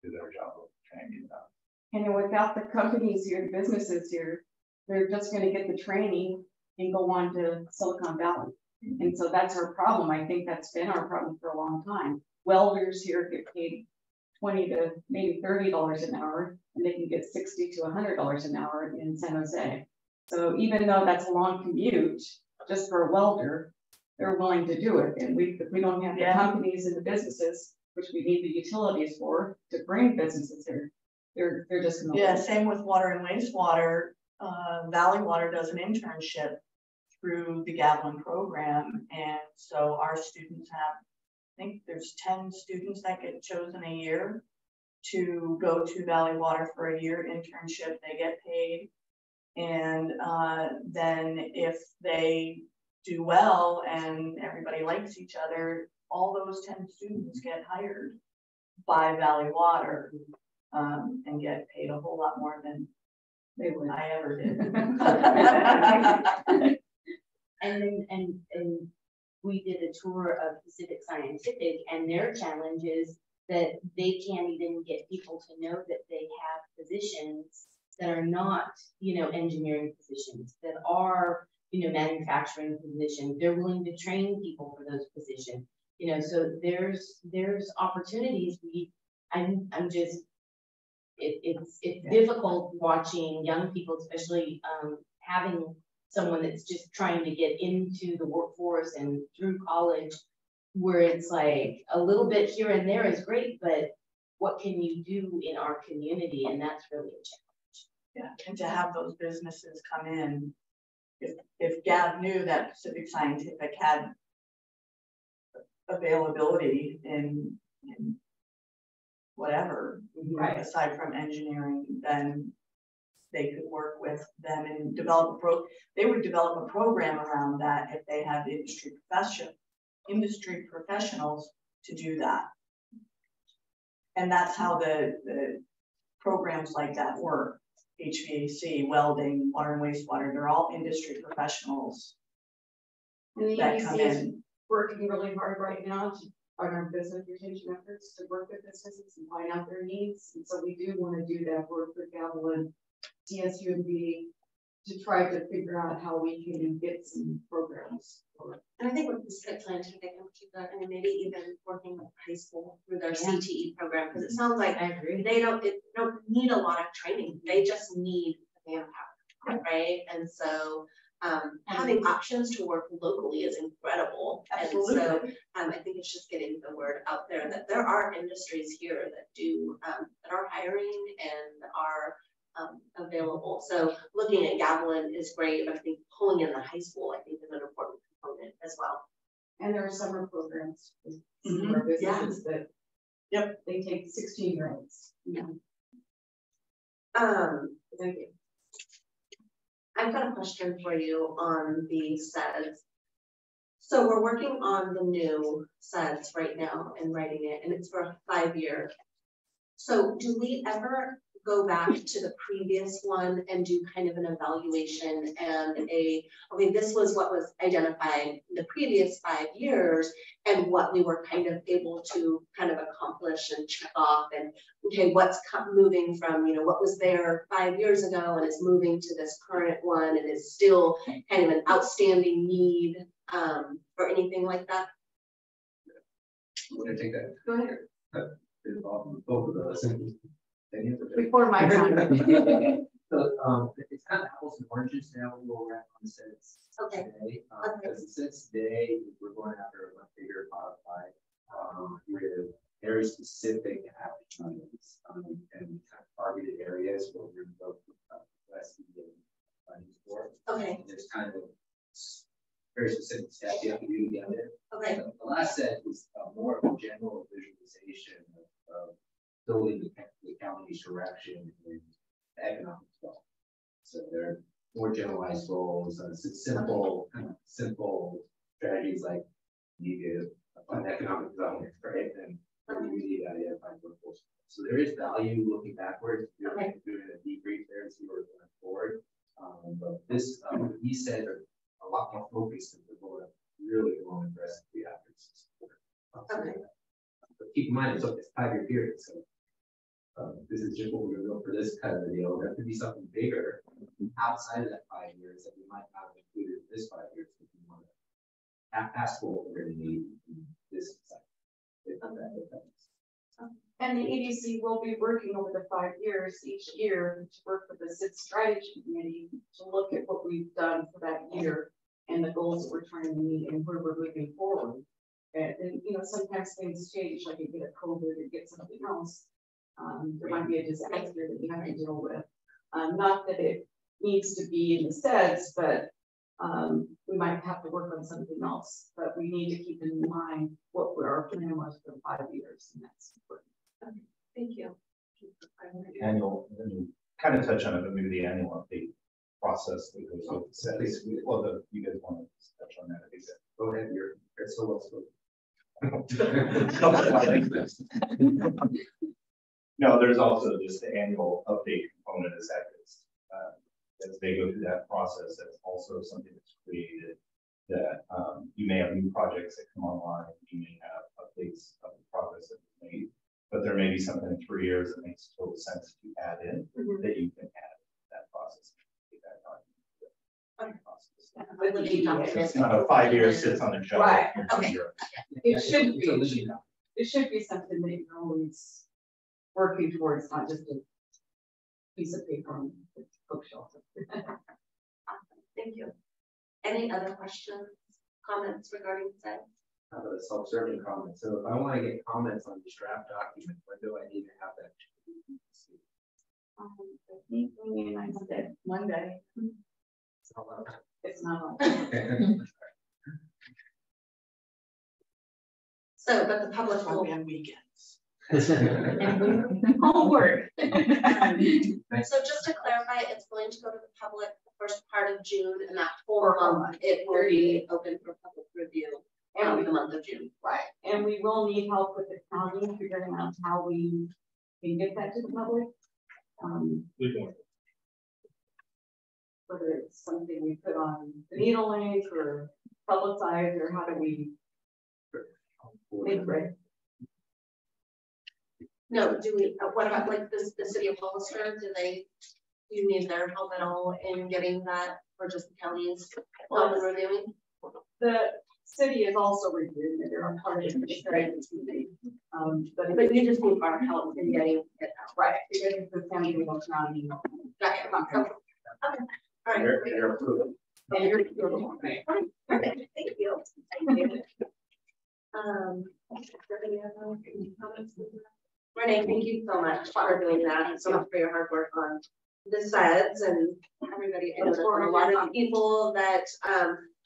Do their job of training about. And without the companies here, the businesses here, they're just going to get the training and go on to Silicon Valley. And so that's our problem. I think that's been our problem for a long time. Welders here get paid $20 to maybe $30 an hour, and they can get $60 to $100 an hour in San Jose. So even though that's a long commute, just for a welder, they're willing to do it. And if we don't have the companies and the businesses, which we need the utilities for, to bring businesses here, they're just going to same with water and wastewater. Valley Water does an internship through the Gatlin program, and so our students have, I think there's 10 students that get chosen a year to go to Valley Water for a year internship. They get paid, and then if they do well and everybody likes each other, all those 10 students get hired by Valley Water and get paid a whole lot more than I ever did. And we did a tour of Pacific Scientific, and their challenge is that they can't even get people to know that they have positions that are not, you know, engineering positions, that are, you know, manufacturing positions. They're willing to train people for those positions, you know, so there's opportunities. I'm just, it's difficult watching young people, especially having someone that's just trying to get into the workforce and through college, where it's like a little bit here and there is great, but what can you do in our community? And that's really a challenge. Yeah, and to have those businesses come in, if Gav knew that Pacific Scientific had availability in whatever, right, aside from engineering, then they could work with them and develop they would develop a program around that if they had industry professionals to do that. And that's how the programs like that work. HVAC, welding, water and wastewater, they're all industry professionals and that come in. Working really hard right now on our business retention efforts to work with businesses and find out their needs. And so we do want to do that work with Gavel and CSUMB to try to figure out how we can get some programs. And I think with Pacific Scientific in particular, and maybe even working with high school through their CTE program, because it sounds like they don't need a lot of training. They just need manpower, right? And so having options to work locally is incredible. Absolutely. And so I think it's just getting the word out there that there are industries here that do that are hiring and are available. So looking at Gavilan is great, but I think pulling in the high school, I think, is an important component as well. And there are summer programs for businesses that they take 16-year-olds. Yeah. Thank you. I've got a question for you on the CEDS. So we're working on the new CEDS right now and writing it, and it's for a 5-year. So do we ever go back to the previous one and do kind of an evaluation and okay, this was what was identified the previous 5 years and what we were kind of able to kind of accomplish and check off, and okay, what's moving from, you know, what was there 5 years ago and is moving to this current one and is still kind of an outstanding need or anything like that? I'm going to take that. Go ahead. Both of those. Before my time. So it's kind of apples and oranges now. We'll wrap on the CEDS today. Because the CEDS today, we're going after a much bigger modified with very specific actions and kind of targeted areas where we're going to go West funding for. Okay. And there's kind of very specific steps you have to do to get there. Okay. So the last set was more of a general visualization of building the county's direction in economic development. So they're more generalized goals, simple strategies like you need to fund economic development, right? And you need to identify workforce. So there is value looking backwards, doing a debrief there and see where we're going forward. But this, these said, are a lot more focused and we're going to really go and aggressively after this. But keep in mind, it's a 5-year period. So this is just what we're going to go for this kind of a deal. There could be something bigger outside of that 5 years that we might not have included in this 5 years if we want to ask for what we're going to need in this cycle. And the EDC will be working over the 5 years each year to work with the CEDS strategy committee to look at what we've done for that year and the goals that we're trying to meet and where we're moving forward. And you know, sometimes things change, like you get a COVID or get something else. There might be a disaster that you have to deal with. Not that it needs to be in the CEDS, but we might have to work on something else. But we need to keep in mind what our plan was for 5 years, and that's important. Okay, thank you. Annual, and you kind of touch on it, but maybe the annual update process that goes with the CEDS. Well, you guys want to touch on that? I think that. Go ahead, you're so well spoken. No, there's also just the annual update component of CEDS. As they go through that process, that's also something that's created that you may have new projects that come online, you may have updates of the progress that was made. but there may be something in 3 years that makes total sense to add in that you can add that process. It's not a 5 year sits on a job. Right. Okay. It should be. It should be something that you're always working towards, not just a piece of paper on the bookshelf. Thank you. Any other questions, comments regarding that? Self-serving comments. So if I want to get comments on this draft document, when do I need to have that? I think we announced it Monday. It's not. So, but the public will be on weekends. homework. So just to clarify, it's going to go to the public the first part of June, and that whole month it will be open for public review in the month of June. Right. And we will need help with the county figuring out how we can get that to the public. Whether it's something we put on the needle link or publicize, or how do we make it? No, do we, what about like the city of Hollister? Do you need their help at all in getting that, or just the county's reviewing? The city is also reviewing it. They're on part of the but you just need our help in getting it out. Right, because the county will not need. Okay. Okay. All right. You're approved. And you're okay. Perfect. Thank you. Thank you. Renee, thank you so much for doing that, and so much for your hard work on the CEDS and everybody. I know there are a lot of people that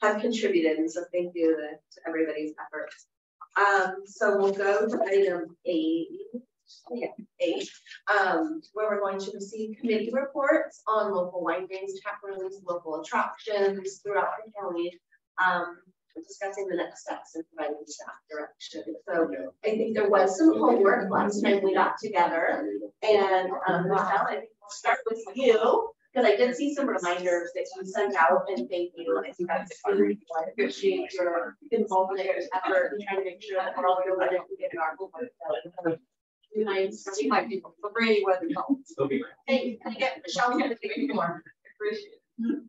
have contributed, and so thank you to everybody's efforts. So we'll go to item 8. Yeah, 8, where we're going to receive committee reports on local wineries, tap rooms, local attractions throughout the county, discussing the next steps and providing staff direction. So I think there was some homework last time we got together, and Michelle, I think we'll start with you, because I did see some reminders that you sent out, and thank you. I think that's really appreciate your involvement and effort in trying to make sure that we're all doing it and getting our homework. See my people. Brady wasn't home. Hey, can I get Michelle to take you more? Appreciate it.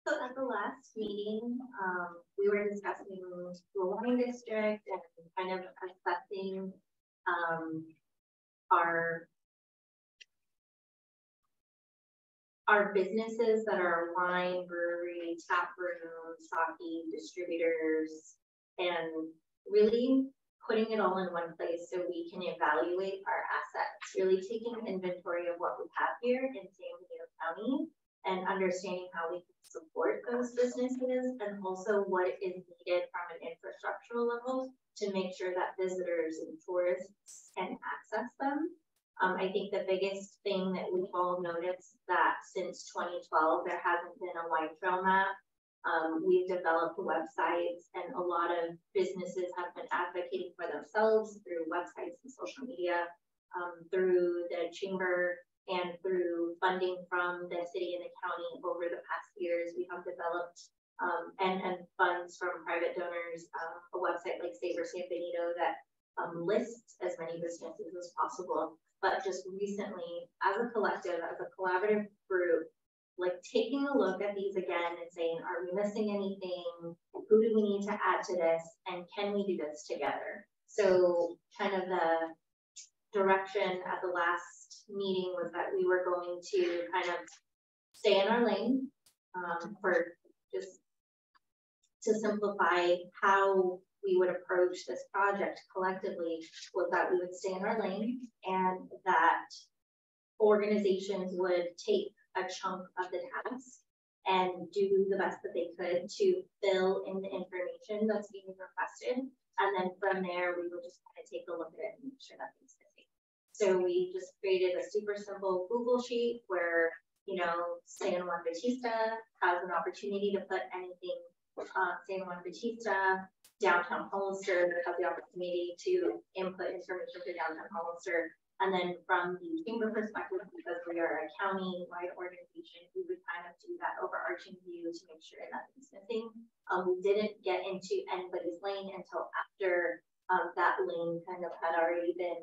So at the last meeting, we were discussing the wine district and kind of assessing our businesses that are wine, brewery, tap room, sake distributors, and really putting it all in one place so we can evaluate our assets, really taking inventory of what we have here in San Benito County and understanding how we can support those businesses, and also what is needed from an infrastructural level to make sure that visitors and tourists can access them. I think the biggest thing that we've all noticed that since 2012, there hasn't been a wine trail map. We've developed websites, and a lot of businesses have been advocating for themselves through websites and social media, through the chamber and through funding from the city and the county over the past years. We have developed and funds from private donors, a website like Savor San Benito that lists as many businesses as possible. But just recently, as a collective, as a collaborative group, like taking a look at these again and saying, are we missing anything? Who do we need to add to this? And can we do this together? So kind of the direction at the last meeting was that we were going to kind of stay in our lane, for just to simplify how we would approach this project collectively, was that we would stay in our lane and that organizations would take a chunk of the task and do the best that they could to fill in the information that's being requested. And then from there, we would just kind of take a look at it and make sure nothing's missing. So we just created a super simple Google sheet where, you know, San Juan Bautista has an opportunity to put anything, San Juan Bautista, downtown Hollister has the opportunity to input information for downtown Hollister, And then from the chamber perspective, because we are a county-wide organization, we would kind of do that overarching view to make sure nothing's missing. We didn't get into anybody's lane until after that lane kind of had already been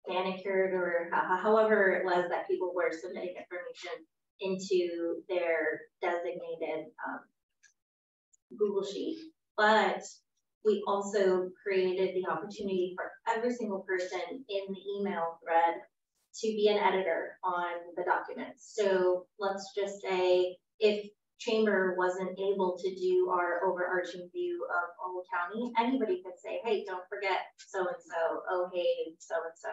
manicured, or however it was that people were submitting information into their designated Google Sheet. But we also created the opportunity for every single person in the email thread to be an editor on the documents. So let's just say if chamber wasn't able to do our overarching view of Old County, anybody could say, hey, don't forget so-and-so, oh, hey, so-and-so.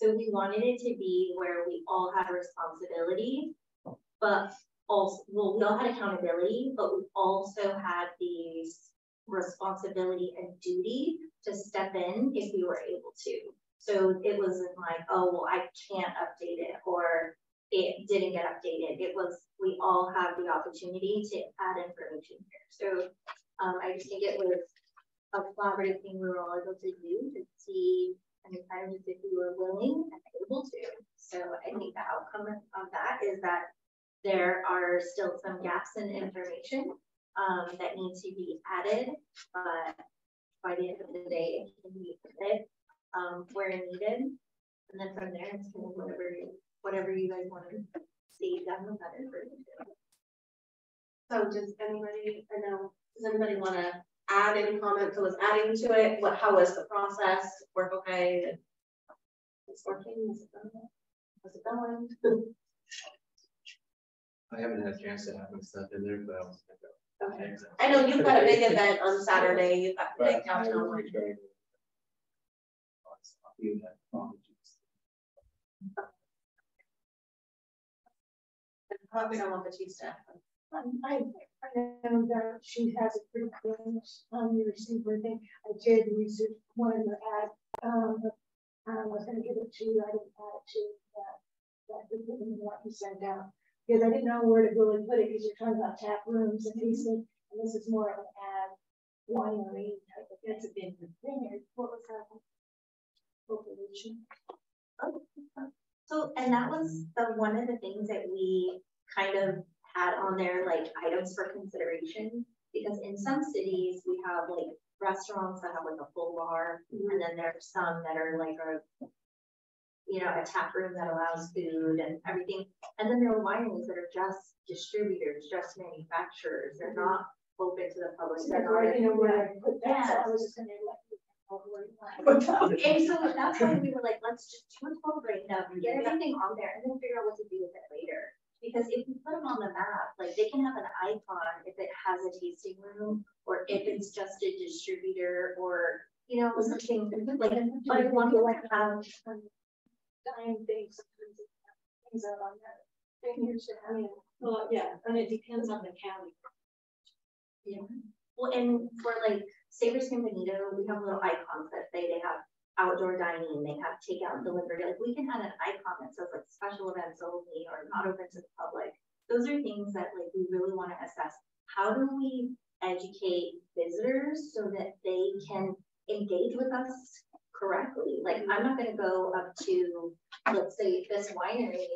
So we wanted it to be where we all had responsibility, but also, well, we all had accountability, but we also had these responsibility and duty to step in if we were able to. So it wasn't like, oh, well, I can't update it, or it didn't get updated. It was, we all have the opportunity to add information here. So I just think it was a collaborative thing we were all able to do to see and kind of if we were willing and able to. So I think the outcome of that is that there are still some gaps in information that need to be added, but by the end of the day, it can be added where needed. And then from there, it's kind of whatever you guys want to see done with that information. So does anybody want to add any comments? So was adding to it? How was the process? Work okay? It's working? Is it going? How's it going? I haven't had a chance to have my stuff in there, but I was going to go. Okay. I know you've got a big event on Saturday. You've got the big downtown one. Probably don't want Batista. I know that she has a pretty close on your super thing. I did research one of the ad. I was going to give it to you. I didn't add it to that what you sent out, because I didn't know where to really put it, because you're talking about tap rooms and tasting, and this is more of an ad winery type of thing. It's a big vineyard. What was that? So, and that was one of the things that we kind of had on there, like items for consideration, because in some cities we have like restaurants that have like a full bar, and then there's some that are like a tap room that allows food and everything, and then there are wineries that are just distributors, just manufacturers. They're not open to the public. They're not, I was just going to let you. And so that's why we were like, let's just do a total breakdown and get everything on there, and then figure out what to do with it later. Because if we put them on the map, like they can have an icon if it has a tasting room, or if it's just a distributor, or something like. But I want to have dying things. Things out on that. Well, yeah, and it depends on the county. Yeah. Well, and for like Savers and Benito, we have little icons that say they have outdoor dining, they have takeout and delivery. Like we can add an icon that says like special events only or not open to the public. Those are things that like we really want to assess. How do we educate visitors so that they can engage with us correctly? Like I'm not going to go up to, let's say, this winery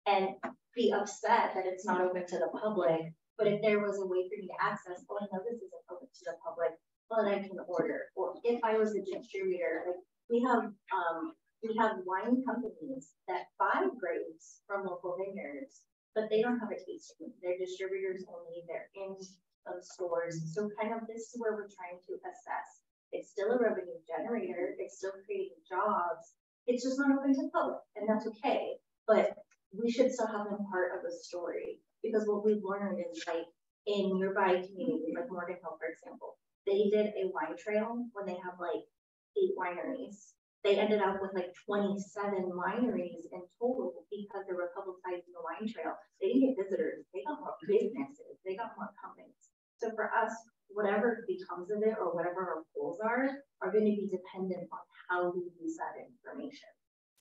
and be upset that it's not open to the public. But if there was a way for me to access, oh, I know this isn't open to the public, but I can order. Or if I was a distributor, like we have wine companies that buy grapes from local vineyards, but they don't have a tasting. They're distributors only. They're in some stores. So kind of this is where we're trying to assess. It's still a revenue generator. It's still creating jobs. It's just not open to the public, and that's okay. But we should still have them part of the story, because what we've learned is like in nearby communities, like Morgan Hill, for example, they did a wine trail when they have like 8 wineries. They ended up with like 27 wineries in total because they were publicizing the wine trail. They didn't get visitors. They got more businesses. They got more companies. So for us, whatever becomes of it or whatever our goals are going to be dependent on how we use that information.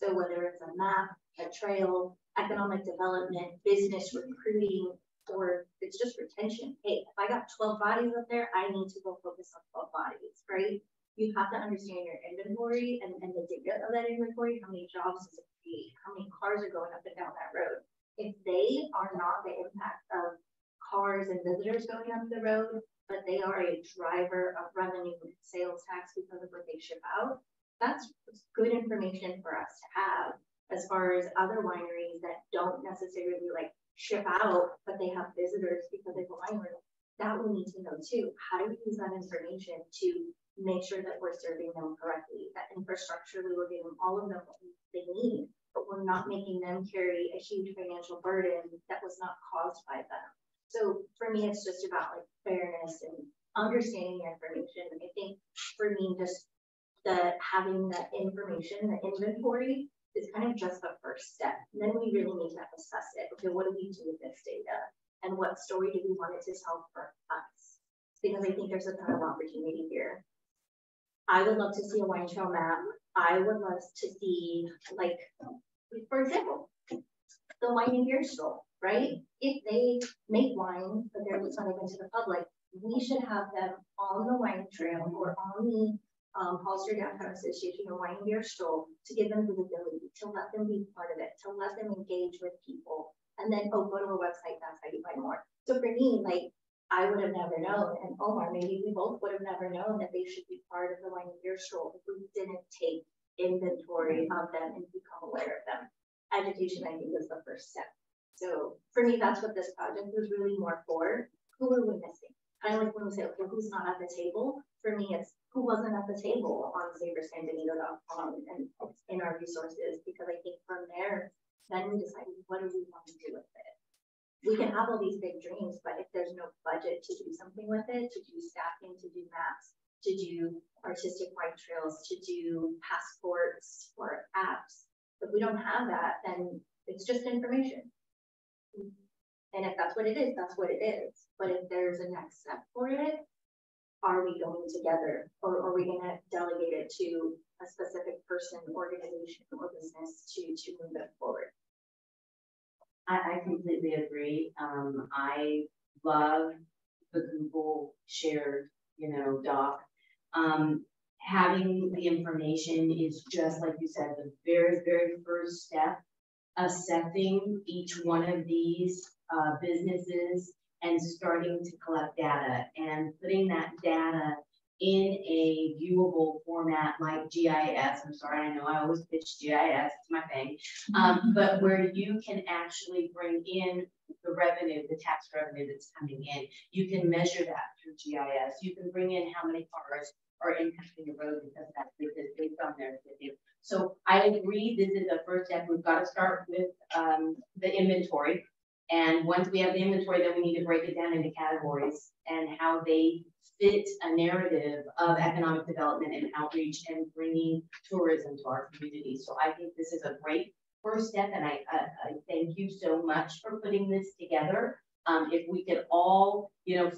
So whether it's a map, a trail, economic development, business recruiting, or it's just retention. Hey, if I got 12 bodies up there, I need to go focus on 12 bodies, right? you have to understand your inventory and the data of that inventory. How many jobs does it create? How many cars are going up and down that road? If they are not the impact of cars and visitors going up the road, but they are a driver of revenue and sales tax because of what they ship out, that's good information for us to have as far as other wineries that don't necessarily like ship out, but they have visitors because they have a winery. That we need to know too. How do we use that information to make sure that we're serving them correctly? That infrastructure, we will give them all of them what they need, but we're not making them carry a huge financial burden that was not caused by them. So for me, it's just about like fairness and understanding the information. I think for me, just having that information, the inventory, is kind of just the first step. And then we really need to assess it. Okay, what do we do with this data? And what story do we want it to tell for us? Because I think there's a ton of opportunity here. I would love to see a wine trail map. I would love to see, like, for example, the wine and beer stroll, right? If they make wine, but they're not open to the public, we should have them on the wine trail or on the Hollister Downtown Association or Wine and Beer Stroll to give them visibility, to let them be part of it, to let them engage with people. And then, oh, go to our website, that's how you buy more. So for me, like, I would have never known, and Omar, maybe we both would have never known that they should be part of the Wine and Beer Stroll if we didn't take inventory of them and become aware of them. Education, I think, is the first step. So for me, that's what this project was really more for. Who are we missing? Kind of like when we say, okay, who's not at the table? For me, it's who wasn't at the table on SavorSanBenito.com and in our resources, because I think from there, then we decide what do we want to do with it. We can have all these big dreams, but if there's no budget to do something with it, to do staffing, to do maps, to do artistic wine trails, to do passports or apps, if we don't have that, then it's just information. And if that's what it is, that's what it is. But if there's a next step for it, are we going together, or are we going to delegate it to a specific person, organization, or business to move it forward? I completely agree. I love the Google shared, doc. Having the information is just like you said, the very, very first step. Assessing each one of these businesses and starting to collect data and putting that data in a viewable format like GIS. I'm sorry, I know I always pitch GIS, it's my thing. But where you can actually bring in the revenue, the tax revenue that's coming in. You can measure that through GIS. You can bring in how many cars are impacting the road because that's based on their city. So I agree, this is the first step. We've got to start with the inventory. And once we have the inventory, then we need to break it down into categories and how they fit a narrative of economic development and outreach and bringing tourism to our community. So I think this is a great first step, and I thank you so much for putting this together. If we could all,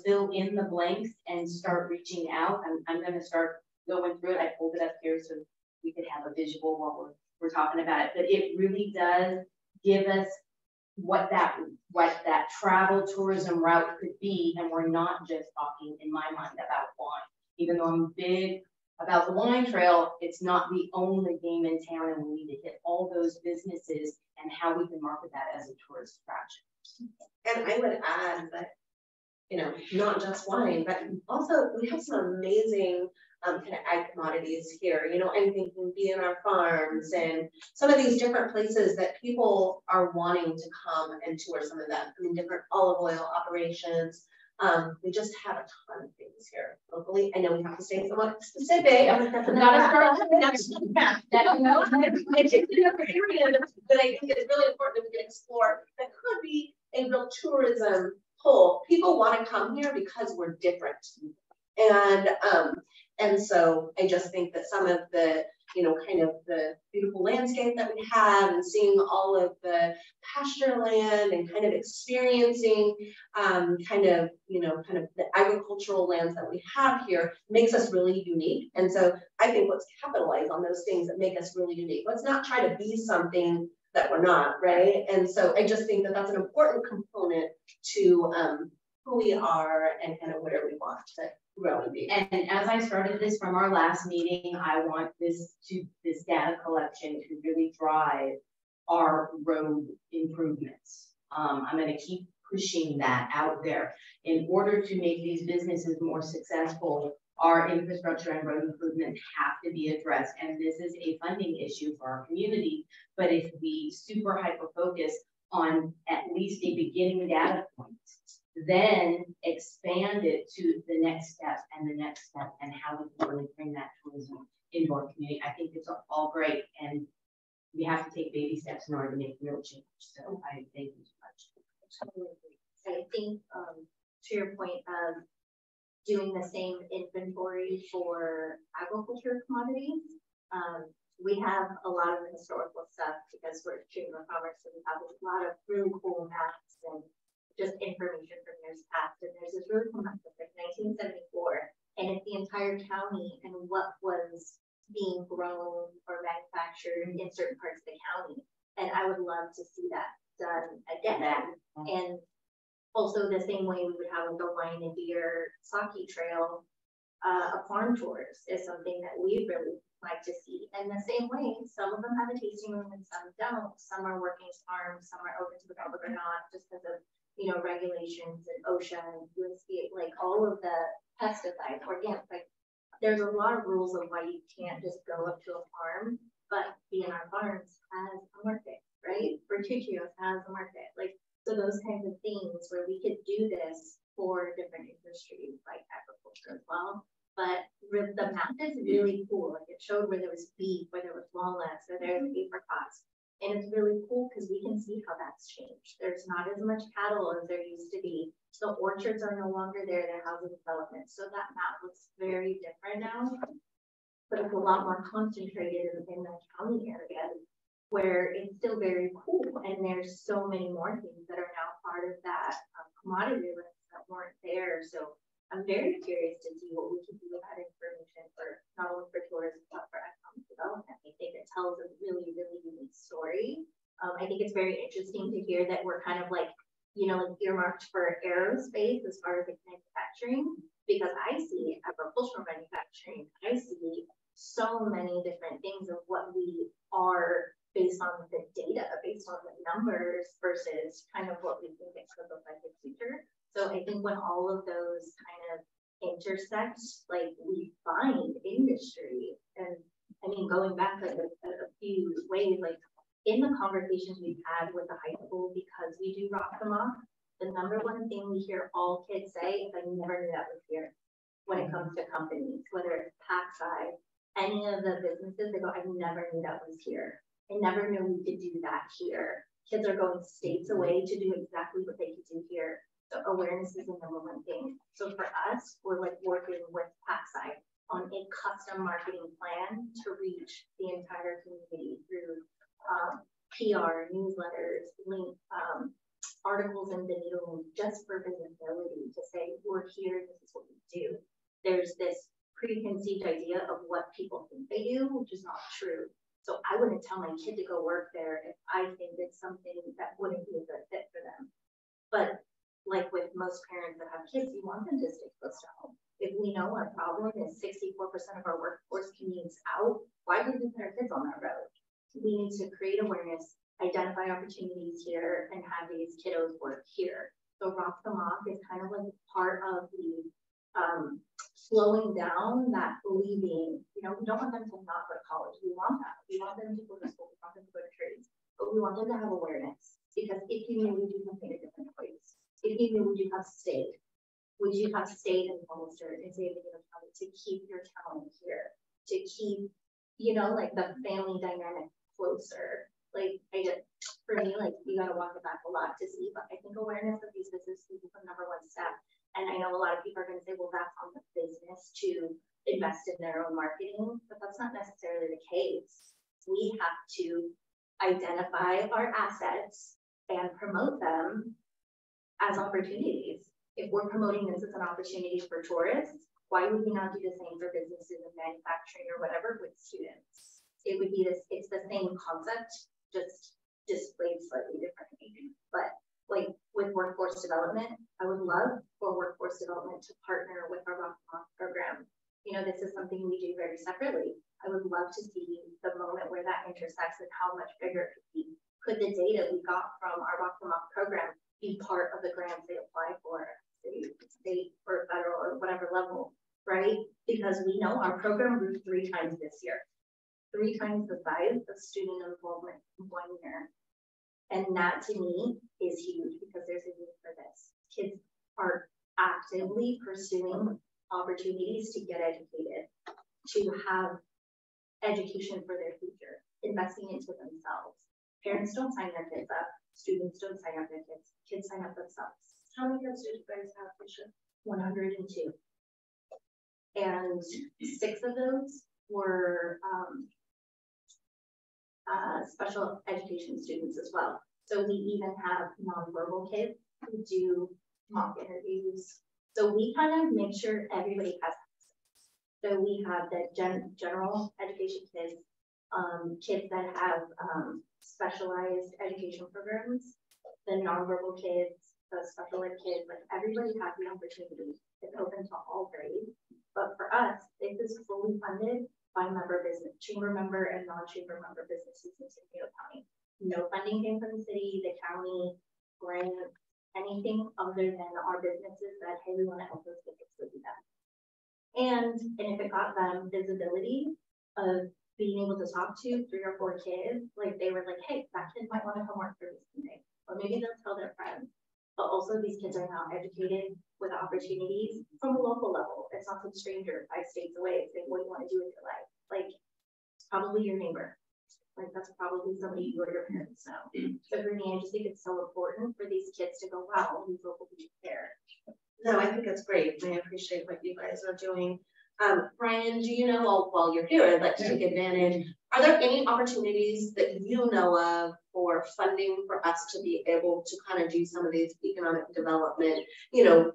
fill in the blanks and start reaching out, I'm going to start going through it. I pulled it up here so we could have a visual while we're talking about it. But it really does give us what that travel tourism route could be, and we're not just talking, in my mind, about wine. Even though I'm big about the wine trail, it's not the only game in town, and we need to hit all those businesses and how we can market that as a tourist attraction. And I would add that, not just wine, but also we have some amazing kind of ag commodities here. I'm thinking B&R Farms and some of these different places that people are wanting to come and tour some of them. Different olive oil operations. We just have a ton of things here locally. I know we have to stay somewhat specific. We've got to start with the next map. But I think it's really important that we can explore that could be a real tourism pull. People want to come here because we're different. And so I just think that some of the, kind of the beautiful landscape that we have and seeing all of the pasture land and kind of experiencing kind of the agricultural lands that we have here makes us really unique. And so I think let's capitalize on those things that make us really unique. Let's not try to be something that we're not, right? And so I just think that that's an important component to who we are and kind of where we want to relevant. And as I started this from our last meeting, I want this data collection to really drive our road improvements. I'm going to keep pushing that out there. In order to make these businesses more successful, our infrastructure and road improvements have to be addressed. And this is a funding issue for our community. But if we super hyper focus on at least a beginning data point, then expand it to the next step and the next step, and how we can really bring that tourism into our community. I think it's all great, and we have to take baby steps in order to make real change. So I thank you so much. I think to your point of doing the same inventory for agriculture commodities, we have a lot of historical stuff because we're Chamber of Commerce, so we have a lot of really cool maps and just information from years past. And there's this really cool map of like 1974, and it's the entire county and what was being grown or manufactured in certain parts of the county. And I would love to see that done again. And also the same way we would have the wine and beer sake trail, a farm tours is something that we really like to see. And the same way, some of them have a tasting room and some don't. Some are working farms, some are open to the public or not, just because of, you know, regulations and OSHA and USDA, like all of the pesticides, organic, like there's a lot of rules of why you can't just go up to a farm, but B&R Farms has a market, right? Bertuccio's has a market, like, so those kinds of things where we could do this for different industries like agriculture as well. But the map is really cool. Like it showed where there was beef, where there was walnuts, where there was apricots. And it's really cool because we can see how that's changed. There's not as much cattle as there used to be. So orchards are no longer there, they're housing development. So that map looks very different now, but it's a lot more concentrated in the county areas where it's still very cool. And there's so many more things that are now part of that commodity list that weren't there. So I'm very curious to see what we can do with that information for not only for tourism, but for economic development. I think it tells a really, really unique story. I think it's very interesting to hear that we're kind of like, you know, like earmarked for aerospace as far as like manufacturing, because I see agricultural manufacturing, I see so many different things of what we are based on the data, based on the numbers versus kind of what we think it could look like in the future. So I think when all of those kind of intersect, like we find industry. And I mean, going back like a few ways, like in the conversations we've had with the high school, because we do rock them off, the number one thing we hear all kids say is, I never knew that was here. When it comes to companies, whether it's Packside, any of the businesses, they go, I never knew that was here. I never knew we could do that here. Kids are going states away to do exactly what they could do here. So awareness is the number one thing. So for us, we're like working with Packside on a custom marketing plan to reach the entire community through PR, newsletters, link, articles in Benito just for visibility to say, we're here, this is what we do. There's this preconceived idea of what people think they do, which is not true. So I wouldn't tell my kid to go work there if I think it's something that wouldn't be a good fit for them. But like with most parents that have kids, you want them to stay close to home. If we know our problem is 64% of our workforce commutes out, why would we put our kids on that road? We need to create awareness, identify opportunities here, and have these kiddos work here. So Rock them Off is kind of like part of the slowing down that leaving. You know, we don't want them to not go to college. We want that. We want them to go to school. We want them to go to trades. But we want them to have awareness. Because if you knew, we do something a different place. If you knew, would you have stayed? Would you have stayed in Hollister and stayed in the county to keep your talent here? To keep, you know, like the family dynamic closer. Like for me, like you gotta walk it back a lot to see, but I think awareness of these businesses is the number one step. And I know a lot of people are gonna say, well, that's on the business to invest in their own marketing, but that's not necessarily the case. We have to identify our assets and promote them as opportunities. If we're promoting this as an opportunity for tourists, why would we not do the same for businesses and manufacturing or whatever with students? It would be this, it's the same concept, just displayed slightly differently. But like with workforce development. I would love for workforce development to partner with our Rock program. You know, this is something we do very separately. I would love to see the moment where that intersects and how much bigger it could be. Could the data we got from our Rock program be part of the grants they apply for, state or federal or whatever level, right? Because we know our program grew 3 times this year. 3 times the size of student involvement in 1 year. And that to me is huge because there's a need for this. Kids are actively pursuing opportunities to get educated, to have education for their future, investing into themselves. Parents don't sign their kids up. Students don't sign up their kids. Kids sign up themselves. How many kids did you guys have this year? 102. And 6 of those were special education students as well. So we even have nonverbal kids who do mock interviews. So we kind of make sure everybody has access. So we have the general education kids, kids that have specialized education programs, the nonverbal kids, the special ed kids, like everybody has the opportunity. It's open to all grades. But for us, this is fully funded by member business, chamber member and non-chamber member businesses in San Diego County. No funding came from the city, the county, grant, anything other than our businesses that, hey, we want to help those kids to do that. And if it got them visibility of being able to talk to 3 or 4 kids, like they were like, hey, that kid might want to come work for this today. Or maybe they'll tell their friends. But also these kids are now educated with opportunities from a local level. It's not some stranger 5 states away saying, what do you want to do with your life? Like, it's probably your neighbor. Like, that's probably somebody you or your parents know. So for me, I just think it's so important for these kids to go, wow, these local people care. No, I think that's great. I appreciate what you guys are doing. Brian, do you know, while you're here, I'd like to take advantage. Are there any opportunities that you know of for funding for us to be able to kind of do some of these economic development, you know,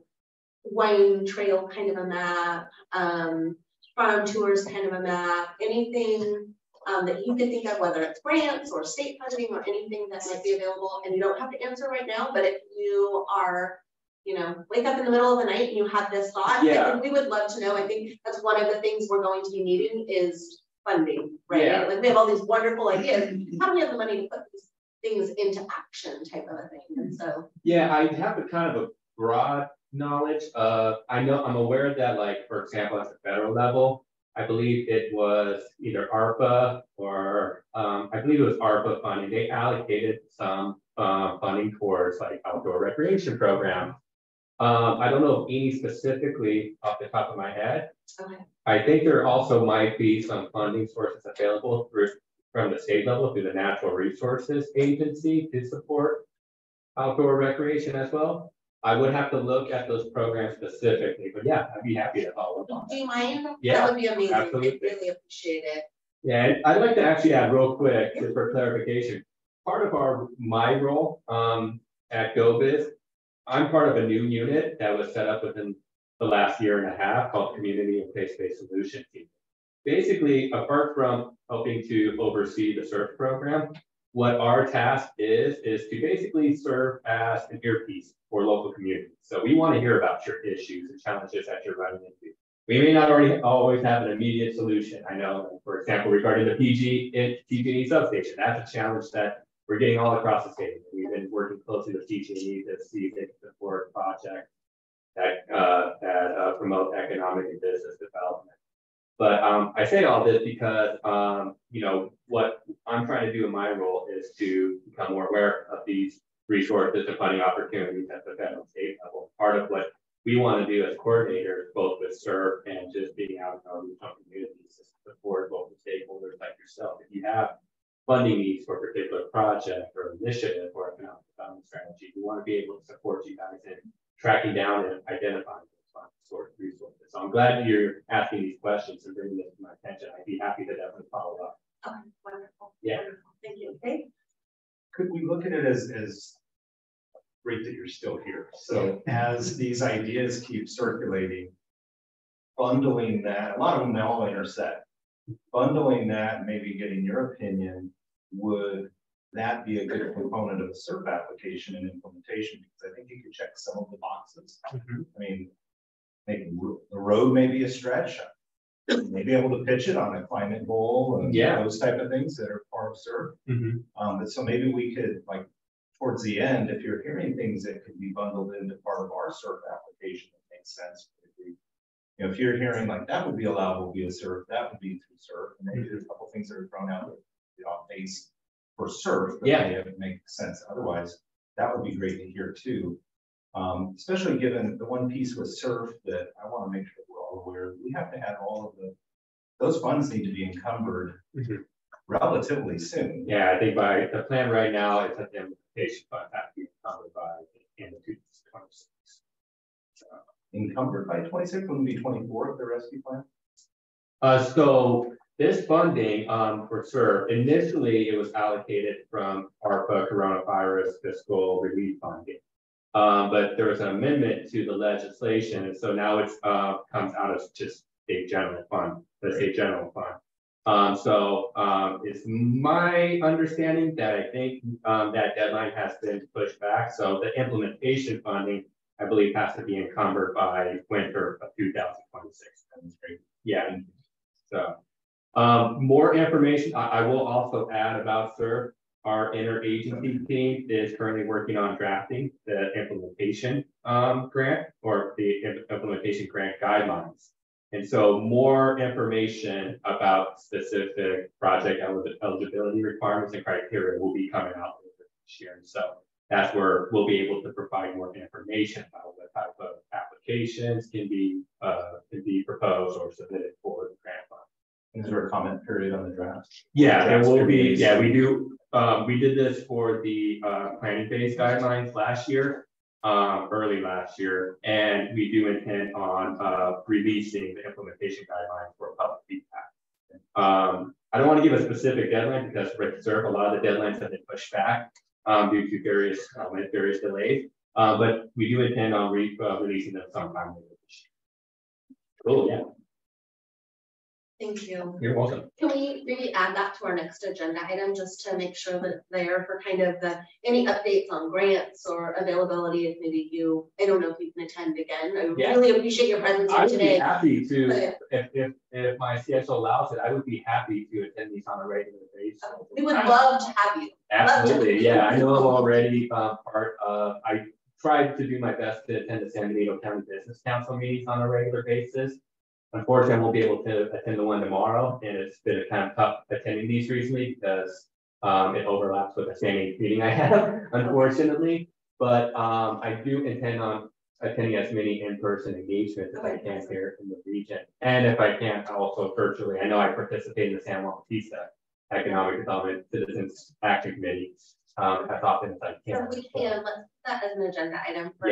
wine trail kind of a map, farm tours kind of a map, anything that you can think of, whether it's grants or state funding or anything that might be available? And you don't have to answer right now, but if you are, you know, wake up in the middle of the night and you have this thought, I think we would love to know. I think that's one of the things we're going to be needing is funding, right? Yeah. Like we have all these wonderful ideas. How do we have the money to put these things into action type of a thing? And so yeah, I have a kind of a broad knowledge of, I'm aware that, like, for example, at the federal level, I believe it was either ARPA or I believe it was ARPA funding. They allocated some funding towards like outdoor recreation programs. I don't know any specifically off the top of my head. Okay. I think there also might be some funding sources available from the state level through the Natural Resources Agency to support outdoor recreation as well. I would have to look at those programs specifically, but yeah, I'd be happy to follow up on that. Do you mind? Yeah, that would be amazing. Absolutely. I really appreciate it. Yeah, and I'd like to actually add real quick, just for clarification. Part of my role at GO-Biz, I'm part of a new unit that was set up within the last year and a half called Community and Place-Based Solution Team. Basically, apart from helping to oversee the CERF program, what our task is to basically serve as an earpiece for local communities. So we want to hear about your issues and challenges that you're running into. We may not always have an immediate solution. I know, for example, regarding the PG&E substation, that's a challenge that we're getting all across the state. We've been working closely with PG&E to see if they can support projects that promote economic and business development. But I say all this because, you know, what I'm trying to do in my role is to become more aware of these resources and funding opportunities at the federal and state level. Part of what we want to do as coordinators, both with CERF and just being out in our regional communities, is to support local stakeholders like yourself. If you have funding needs for a particular project or initiative or economic development strategy, we want to be able to support you guys in tracking down and identifying sort of resources. So I'm glad you're asking these questions and bringing this to my attention. I'd be happy to definitely follow up. Okay, wonderful. Yeah. Wonderful. Thank you. Okay. Could we look at it as great that you're still here? So as these ideas keep circulating, bundling that, a lot of them all intersect. Bundling that, maybe getting your opinion, would that be a good component of a CERF application and implementation, because I think you could check some of the boxes. I mean, making the road maybe a stretch, maybe able to pitch it on a climate goal and those type of things that are part of CERF. But so maybe we could, like, towards the end, if you're hearing things that could be bundled into part of our CERF application that makes sense. You know, if you're hearing like that would be allowable via CERF, that would be through CERF, and maybe there's a couple things that are thrown out that you know face for CERF that make sense. Otherwise, that would be great to hear too. Especially given the one piece with CERF that I want to make sure we're all aware, we have to have all of those funds need to be encumbered relatively soon. Yeah, I think by the plan right now, it's that the implementation fund has to be encumbered by the end of 2026. Encumbered by 26, wouldn't be 24 of the rescue plan? So this funding for CERF, initially it was allocated from ARPA coronavirus fiscal relief funding. But there was an amendment to the legislation, and so now it's comes out as just a general fund, the state general fund. So it's my understanding that I think that deadline has been pushed back. So the implementation funding, I believe, has to be encumbered by winter of 2026. Yeah. So more information. I will also add about CERF. Our interagency team is currently working on drafting the implementation grant or the implementation grant guidelines. And so more information about specific project eligibility requirements and criteria will be coming out later this year. And so that's where we'll be able to provide more information about what type of applications can be proposed or submitted for the grant fund. Is there a comment period on the draft? Yeah, there will be. Yeah, we do. We did this for the planning phase guidelines last year, early last year, and we do intend on releasing the implementation guidelines for public feedback. I don't want to give a specific deadline because with CERF, a lot of the deadlines have been pushed back due to various delays, but we do intend on releasing them sometime later this year. Cool. Yeah. Thank you. You're welcome. Can we maybe add that to our next agenda item just to make sure that it's there for kind of any updates on grants or availability? If maybe I don't know if you can attend again. I really appreciate your presence here today. I would be happy to, if my CSO allows it, I would be happy to attend these on a regular basis. We would love to have you. Absolutely. Yeah, I know I'm already part of, I tried to do my best to attend the San Benito County Business Council meetings on a regular basis. Unfortunately, I won't be able to attend the one tomorrow, and it's been kind of tough attending these recently because it overlaps with a standing meeting I have, unfortunately. But I do intend on attending as many in-person engagements as I can here in the region. And if I can, also virtually. I know I participate in the San Juan Bautista Economic Development Citizens Action Committee as often as I can. So we can, let's put that as an agenda item for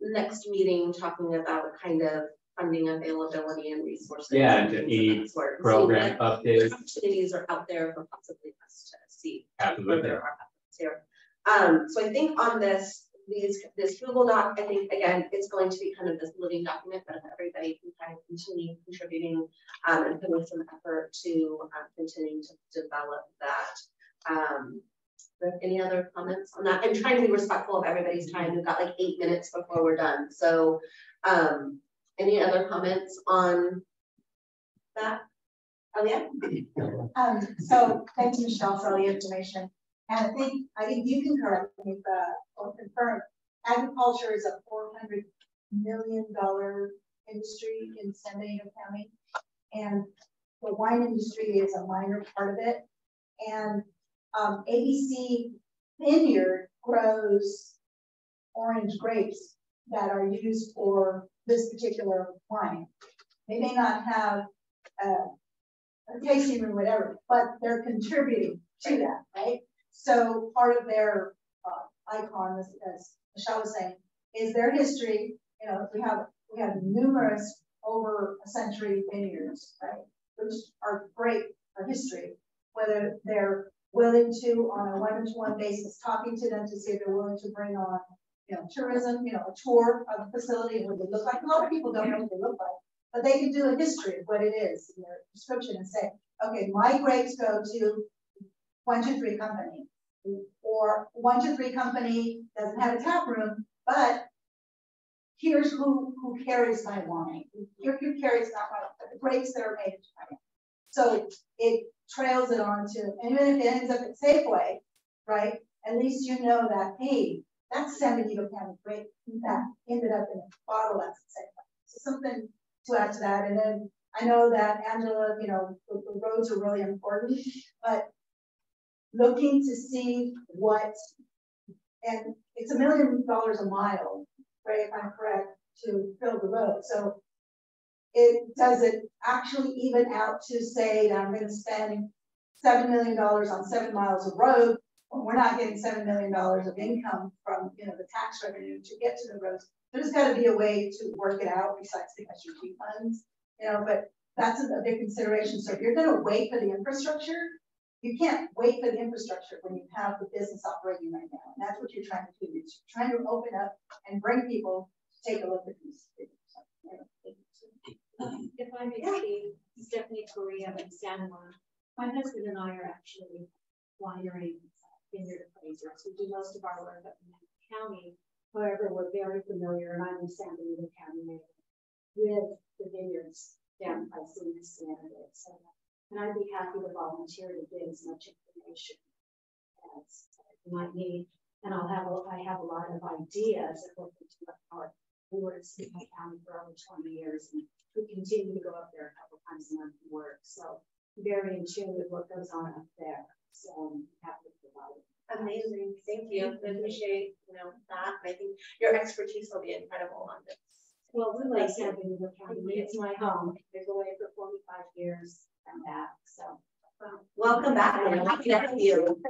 next meeting, talking about kind of funding availability and resources. Yeah, and to each program updates. Opportunities are out there for possibly us to see. Absolutely. There are here. So I think on this Google Doc, I think again it's going to be kind of this living document, but if everybody can kind of continue contributing and putting some effort to continue to develop that. Any other comments on that? I'm trying to be respectful of everybody's time. We've got like 8 minutes before we're done. So any other comments on that? Oh yeah. So thanks, Michelle, for all the information. And I think you can correct me or confirm. Agriculture is a $400 million industry in San Benito County, and the wine industry is a minor part of it. And ABC Vineyard grows orange grapes that are used for this particular wine. They may not have a tasting room, whatever, but they're contributing to that, right? So part of their icon, as Michelle was saying, is their history. You know, we have numerous over a century vineyards, right, which are great for history. Whether they're willing to, on a one-to-one basis, talking to them to see if they're willing to bring on, tourism, a tour of the facility and what they look like. A lot of people don't know what they look like, but they can do a history of what it is in their description and say, okay, my grapes go to 123 company, or 123 company doesn't have a tap room, but here's who carries my wine. Who carries not my grapes that are made in China. So it trails it on to, and even if it ends up at Safeway, right? At least you know that, hey, that's San Benito County grape that ended up in a bottle at Safeway. So something to add to that. And then I know that Angela, you know, the roads are really important, but looking to see what, and it's $1 million a mile, right, if I'm correct, to build the road. So does it actually even out to say that I'm going to spend $7 million on 7 miles of road when we're not getting $7 million of income from, you know, the tax revenue to get to the roads? There's got to be a way to work it out besides the SUG funds, you know, but that's a big consideration. So if you're going to wait for the infrastructure, you can't wait for the infrastructure when you have the business operating right now. And that's what you're trying to do. You're trying to open up and bring people to take a look at these things. If I may speak, Stephanie Correa in San Juan. My husband and I are actually winery vineyard appraisers. We do most of our work up in the county. However, we're very familiar, and I'm in San Benito County, with the vineyards down by CEDS candidates. And I'd be happy to volunteer to get as much information as you might need. And I have a lot of ideas of what we were in Seton County for over 20 years, and we continue to go up there a couple times a month and work. So very in tune with what goes on up there. So I'm happy to provide it. Amazing, thank you. I appreciate that. I think your expertise will be incredible on this. Well, we like San Benito County. It's my home. I've been away for 45 years and back. So welcome back. I'm happy to have you.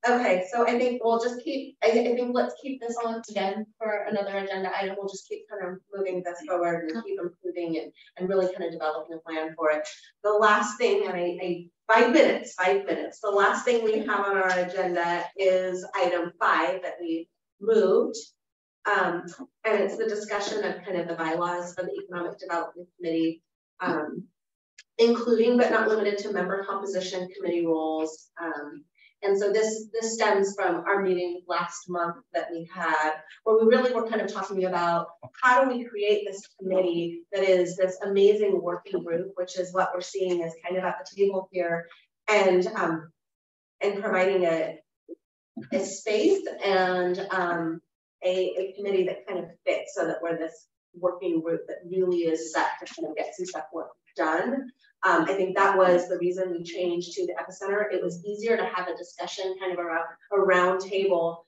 Okay, so I think we'll just keep, I think let's keep this on again for another agenda item. We'll just keep kind of moving this forward and keep improving and really kind of developing a plan for it. The last thing, and 5 minutes. The last thing we have on our agenda is item 5 that we moved. And it's the discussion of kind of the bylaws for the Economic Development Committee, including but not limited to member composition, committee roles. And so this stems from our meeting last month that we had, where we really were kind of talking about how do we create this committee that is this amazing working group, which is what we're seeing as kind of at the table here, and providing a space and a committee that kind of fits so that we're this working group that really is set to kind of get some stuff work done. I think that was the reason we changed to the epicenter. It was easier to have a discussion kind of around a round table.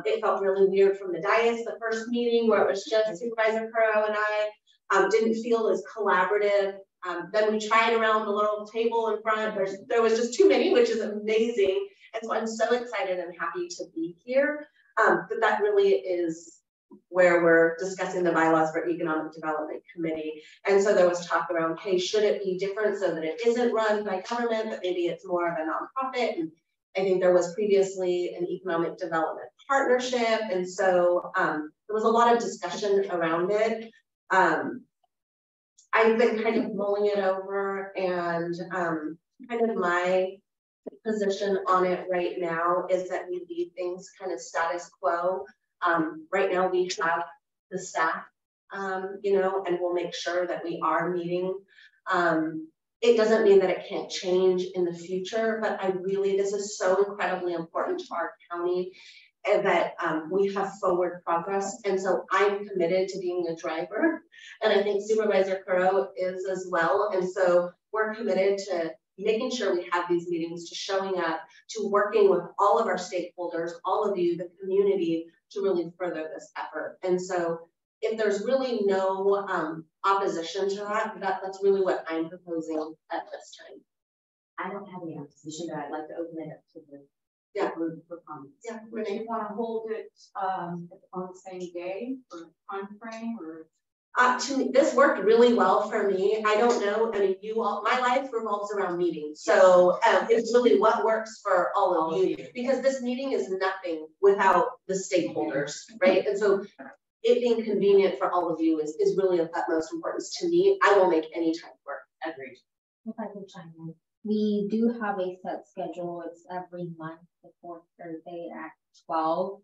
It felt really weird from the dais, the first meeting where it was just Supervisor Currow and I, didn't feel as collaborative. Then we tried around the little table in front. There was just too many, which is amazing. And so I'm so excited and happy to be here. But that really is where we're discussing the bylaws for Economic Development Committee. And so there was talk around, hey, should it be different so that it isn't run by government, but maybe it's more of a nonprofit? And I think there was previously an economic development partnership. And so there was a lot of discussion around it. I've been kind of mulling it over, and kind of my position on it right now is that we leave things kind of status quo. Right now we have the staff, and we'll make sure that we are meeting. It doesn't mean that it can't change in the future, but this is so incredibly important to our county that we have forward progress. And so I'm committed to being a driver, and I think Supervisor Currow is as well. And so we're committed to making sure we have these meetings, to showing up, to working with all of our stakeholders, all of you, the community, to really further this effort. And so if there's really no opposition to that, that's really what I'm proposing at this time. I don't have any opposition, but I'd like to open it up to the group for comments. Yeah, Renee, you want to hold it on the same day or time frame, or? To me, this worked really well for me. I don't know. I mean, my life revolves around meetings. So it's really what works for all of you, because this meeting is nothing without the stakeholders, right? And so it being convenient for all of you is really of utmost importance to me. I will make any time work. Agreed. If I can chime in. We do have a set schedule. It's every month, the fourth Thursday at 12.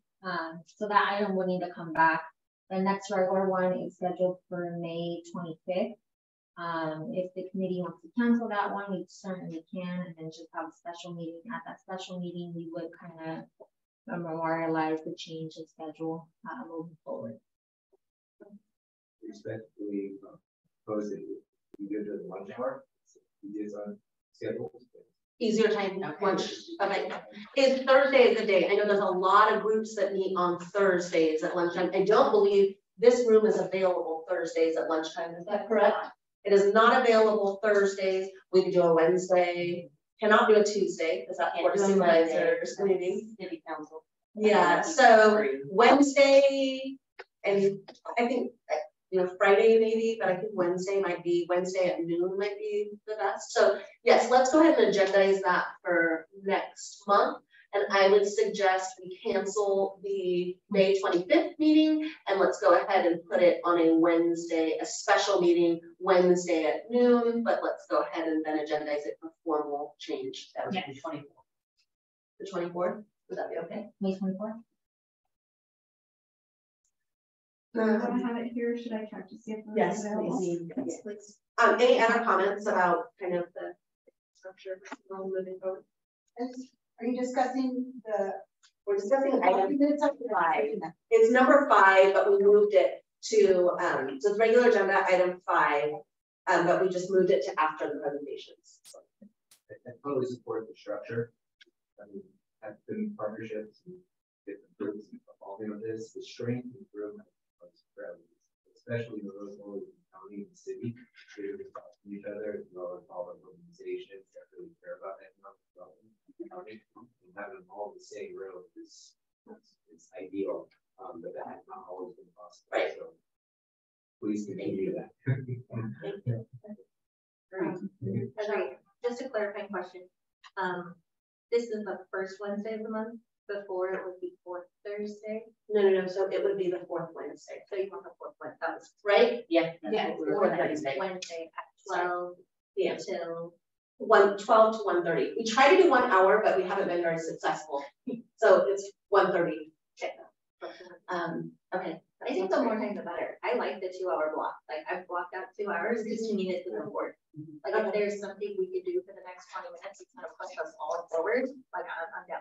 So that item will need to come back. The next regular one is scheduled for May 25th. If the committee wants to cancel that one, we certainly can, and then just have a special meeting. At that special meeting, we would kind of memorialize the change in schedule moving forward. Respectfully, propose that we go to the lunch hour. It is on schedule. Easier time lunch. Okay. Is Thursday the day? I know there's a lot of groups that meet on Thursdays at lunchtime. I don't believe this room is available Thursdays at lunchtime. Is that correct? It is not available Thursdays. We could do a Wednesday. Cannot do a Tuesday because that's Board of Supervisors meeting. City Council. Yeah. So Wednesday, and I think Friday maybe, but I think Wednesday at noon might be the best. So yes, let's go ahead and agendize that for next month. And I would suggest we cancel the May 25th meeting and let's go ahead and put it on a Wednesday, a special meeting Wednesday at noon, but let's go ahead and then agendize it for formal change. That would be 24th. The 24th, would that be okay? May 24th? Do I want to have it here? Should I check to see if yes, please. Yes, please. Any other comments about kind of the structure moving forward? Are you discussing we're discussing item 5. It's number 5, but we moved it to so it's regular agenda item 5, but we just moved it to after the presentations. So. I totally support the structure. I mean, I've been in partnerships and different groups involving with this. The strength and improvement of especially the road in the county and the city, they're talking to each other as well as all the organizations that really care about economic development. And having them all in the same road is ideal, but that has not always been possible. Right. So please continue that. Just a clarifying question. This is the first Wednesday of the month. Before it would be 4th Thursday. No. So it would be the 4th Wednesday. So you want the 4th Wednesday, that was right? Yeah. Yeah. 4th Wednesday at 12 p.m. till 12 to 1:30. We try to do 1 hour, but we haven't been very successful. So it's 1:30. Okay. I think the more time the better. I like the 2-hour block. Like I've blocked out 2 hours just to meet it to the board. Like if there's something we could do for the next 20 minutes, it's kind of push us all forward. Like I'm down.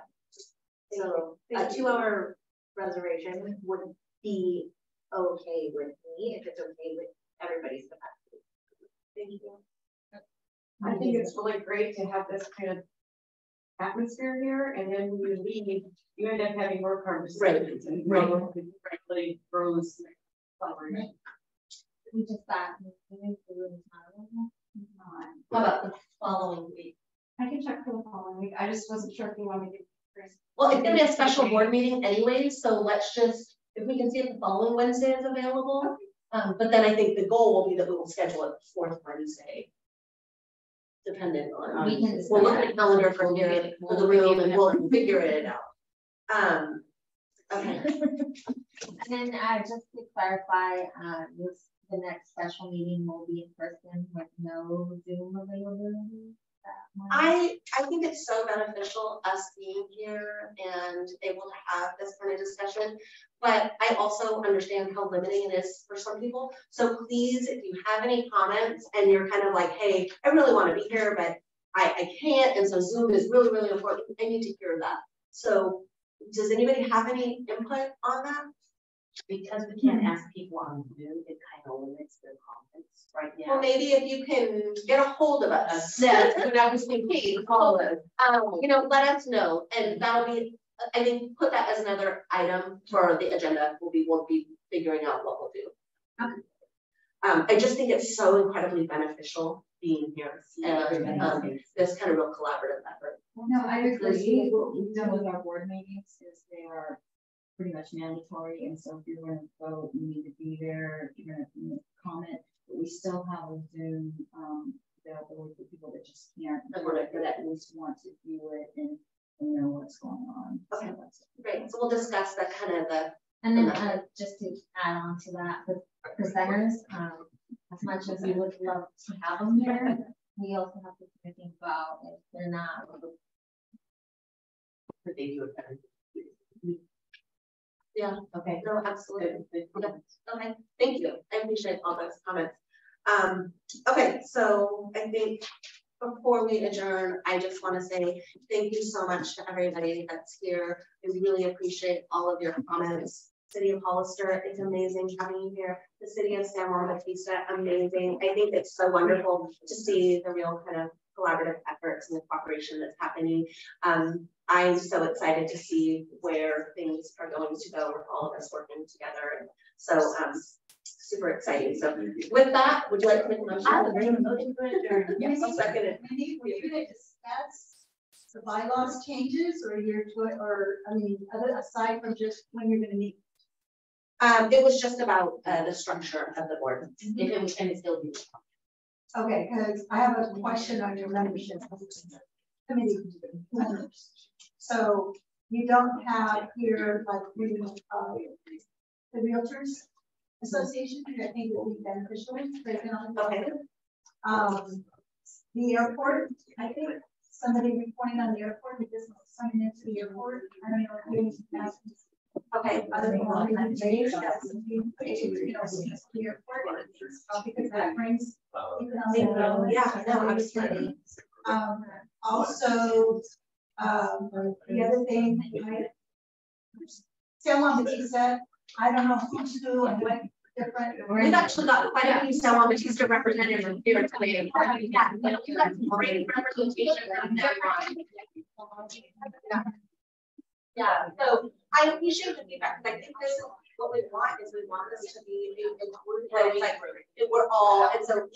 So a 2-hour reservation would be okay with me if it's okay with everybody's capacity. Thank you. I think it's really great to have this kind of atmosphere here, and then when you leave, you end up having more conversations, and really grows collaboration. We just got how about the following week? I can check for the following week. I just wasn't sure if you wanted to get Chris. Well, it's gonna be a special board meeting anyway, so let's just, if we can see if the following Wednesday is available. But then I think the goal will be that we will schedule it 4th Wednesday. Dependent on we'll look at the calendar for the room and we'll figure it out. Okay. And then just to clarify, the next special meeting will be in person with no Zoom availability. I think it's so beneficial us being here and able to have this kind of discussion, but I also understand how limiting it is for some people. So please, if you have any comments and you're kind of like, hey, I really want to be here, but I can't, and so Zoom is really, really important, I need to hear that. So does anybody have any input on that? Because we can't ask people on Zoom, it kind of limits their comments right now. Well, maybe if you can get a hold of us, that's what I was thinking. Call us. Let us know, and that'll be. I think put that as another item for the agenda. We'll be figuring out what we'll do. Okay. I just think it's so incredibly beneficial being here and this kind of real collaborative effort. Well, no, I agree. What we've done with our board meetings is they are pretty much mandatory, and so if you're going to vote, you need to be there. You're going to comment, but we still have a Zoom available for people that just can't, but at least want to view it and know what's going on. Okay, so that's great. So we'll discuss that kind of and then just to add on to that, the presenters, as much as we would love to have them here, we also have to think about if they're not. But they do it better. Yeah. Okay. No, absolutely. Yeah. Okay. Thank you. I appreciate all those comments. Okay. So I think before we adjourn, I just want to say thank you so much to everybody that's here. I really appreciate all of your comments. City of Hollister, it's amazing having you here. The city of San Juan Bautista, amazing. I think it's so wonderful to see the real kind of collaborative efforts and the cooperation that's happening. I'm so excited to see where things are going to go with all of us working together. And so super exciting. So with that, would you like to make a motion? Yes, I'll second it. Mindy, were you going to discuss the bylaws changes, or I mean, other aside from just when you're going to meet? It was just about the structure of the board. And it's still be. Okay, because I have a question on your membership committee members. So you don't have here like the Realtors Association, which I think will be beneficial. Okay. The airport, I think somebody reporting on the airport because something into the airport. I don't know if you asked. Okay. Because that brings yeah, no, absolutely. Also, the other thing, San Juan Bautista, I don't know who's who and what different. We've actually got quite a few San Juan Bautista representatives here today. You got some great representation from their Yeah, so I appreciate the feedback. I think this is what we want is we want this to be included, like we're all, and so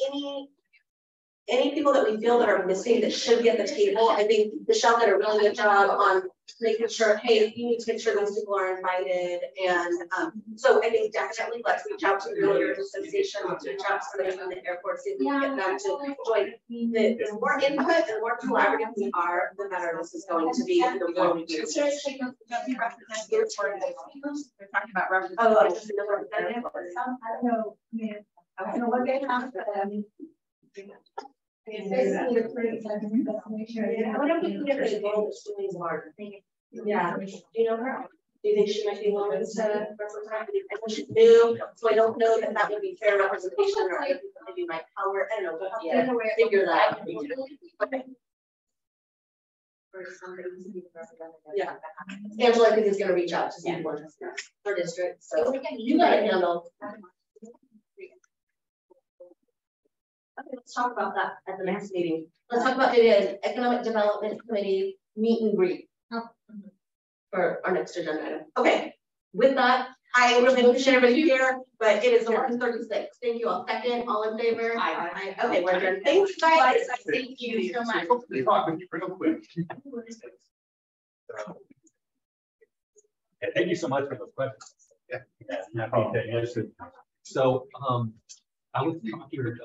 any people that we feel that are missing that should be at the table, I think Michelle did a really good job on making sure, hey, you need to make sure those people are invited. And so I think definitely let's reach out to the Realtors Association, let's reach out to somebody from the airport, see if we can get them to join. The more input and the more collaborative we are, the better this is going to be. And the more we do. They're talking about representatives. Oh, just another representative? I don't know, I don't know what they have, but I mean, it's basically a pretty I wonder if we could get a goal that's doing hard. Yeah. Do you know her? Do you think she might be willing to represent? I think she's new, so I don't know that that would be fair representation, or other people maybe might cover. I don't know, but yeah, figure that out. Okay. Yeah. Angela, I think, is going to reach out to some people in her district, so you got it handled. Okay, let's talk about that at the next meeting. Let's talk about the Economic Development Committee meet and greet for our next agenda item. Okay, with that, I really appreciate everybody here, but it is 11:36. Thank you all. Second, all in favor? Aye. Okay, we're done. Thanks, guys. Thank you so much. Real quick. Thank you so much for those questions. Yeah, happy to answer. So I was talking with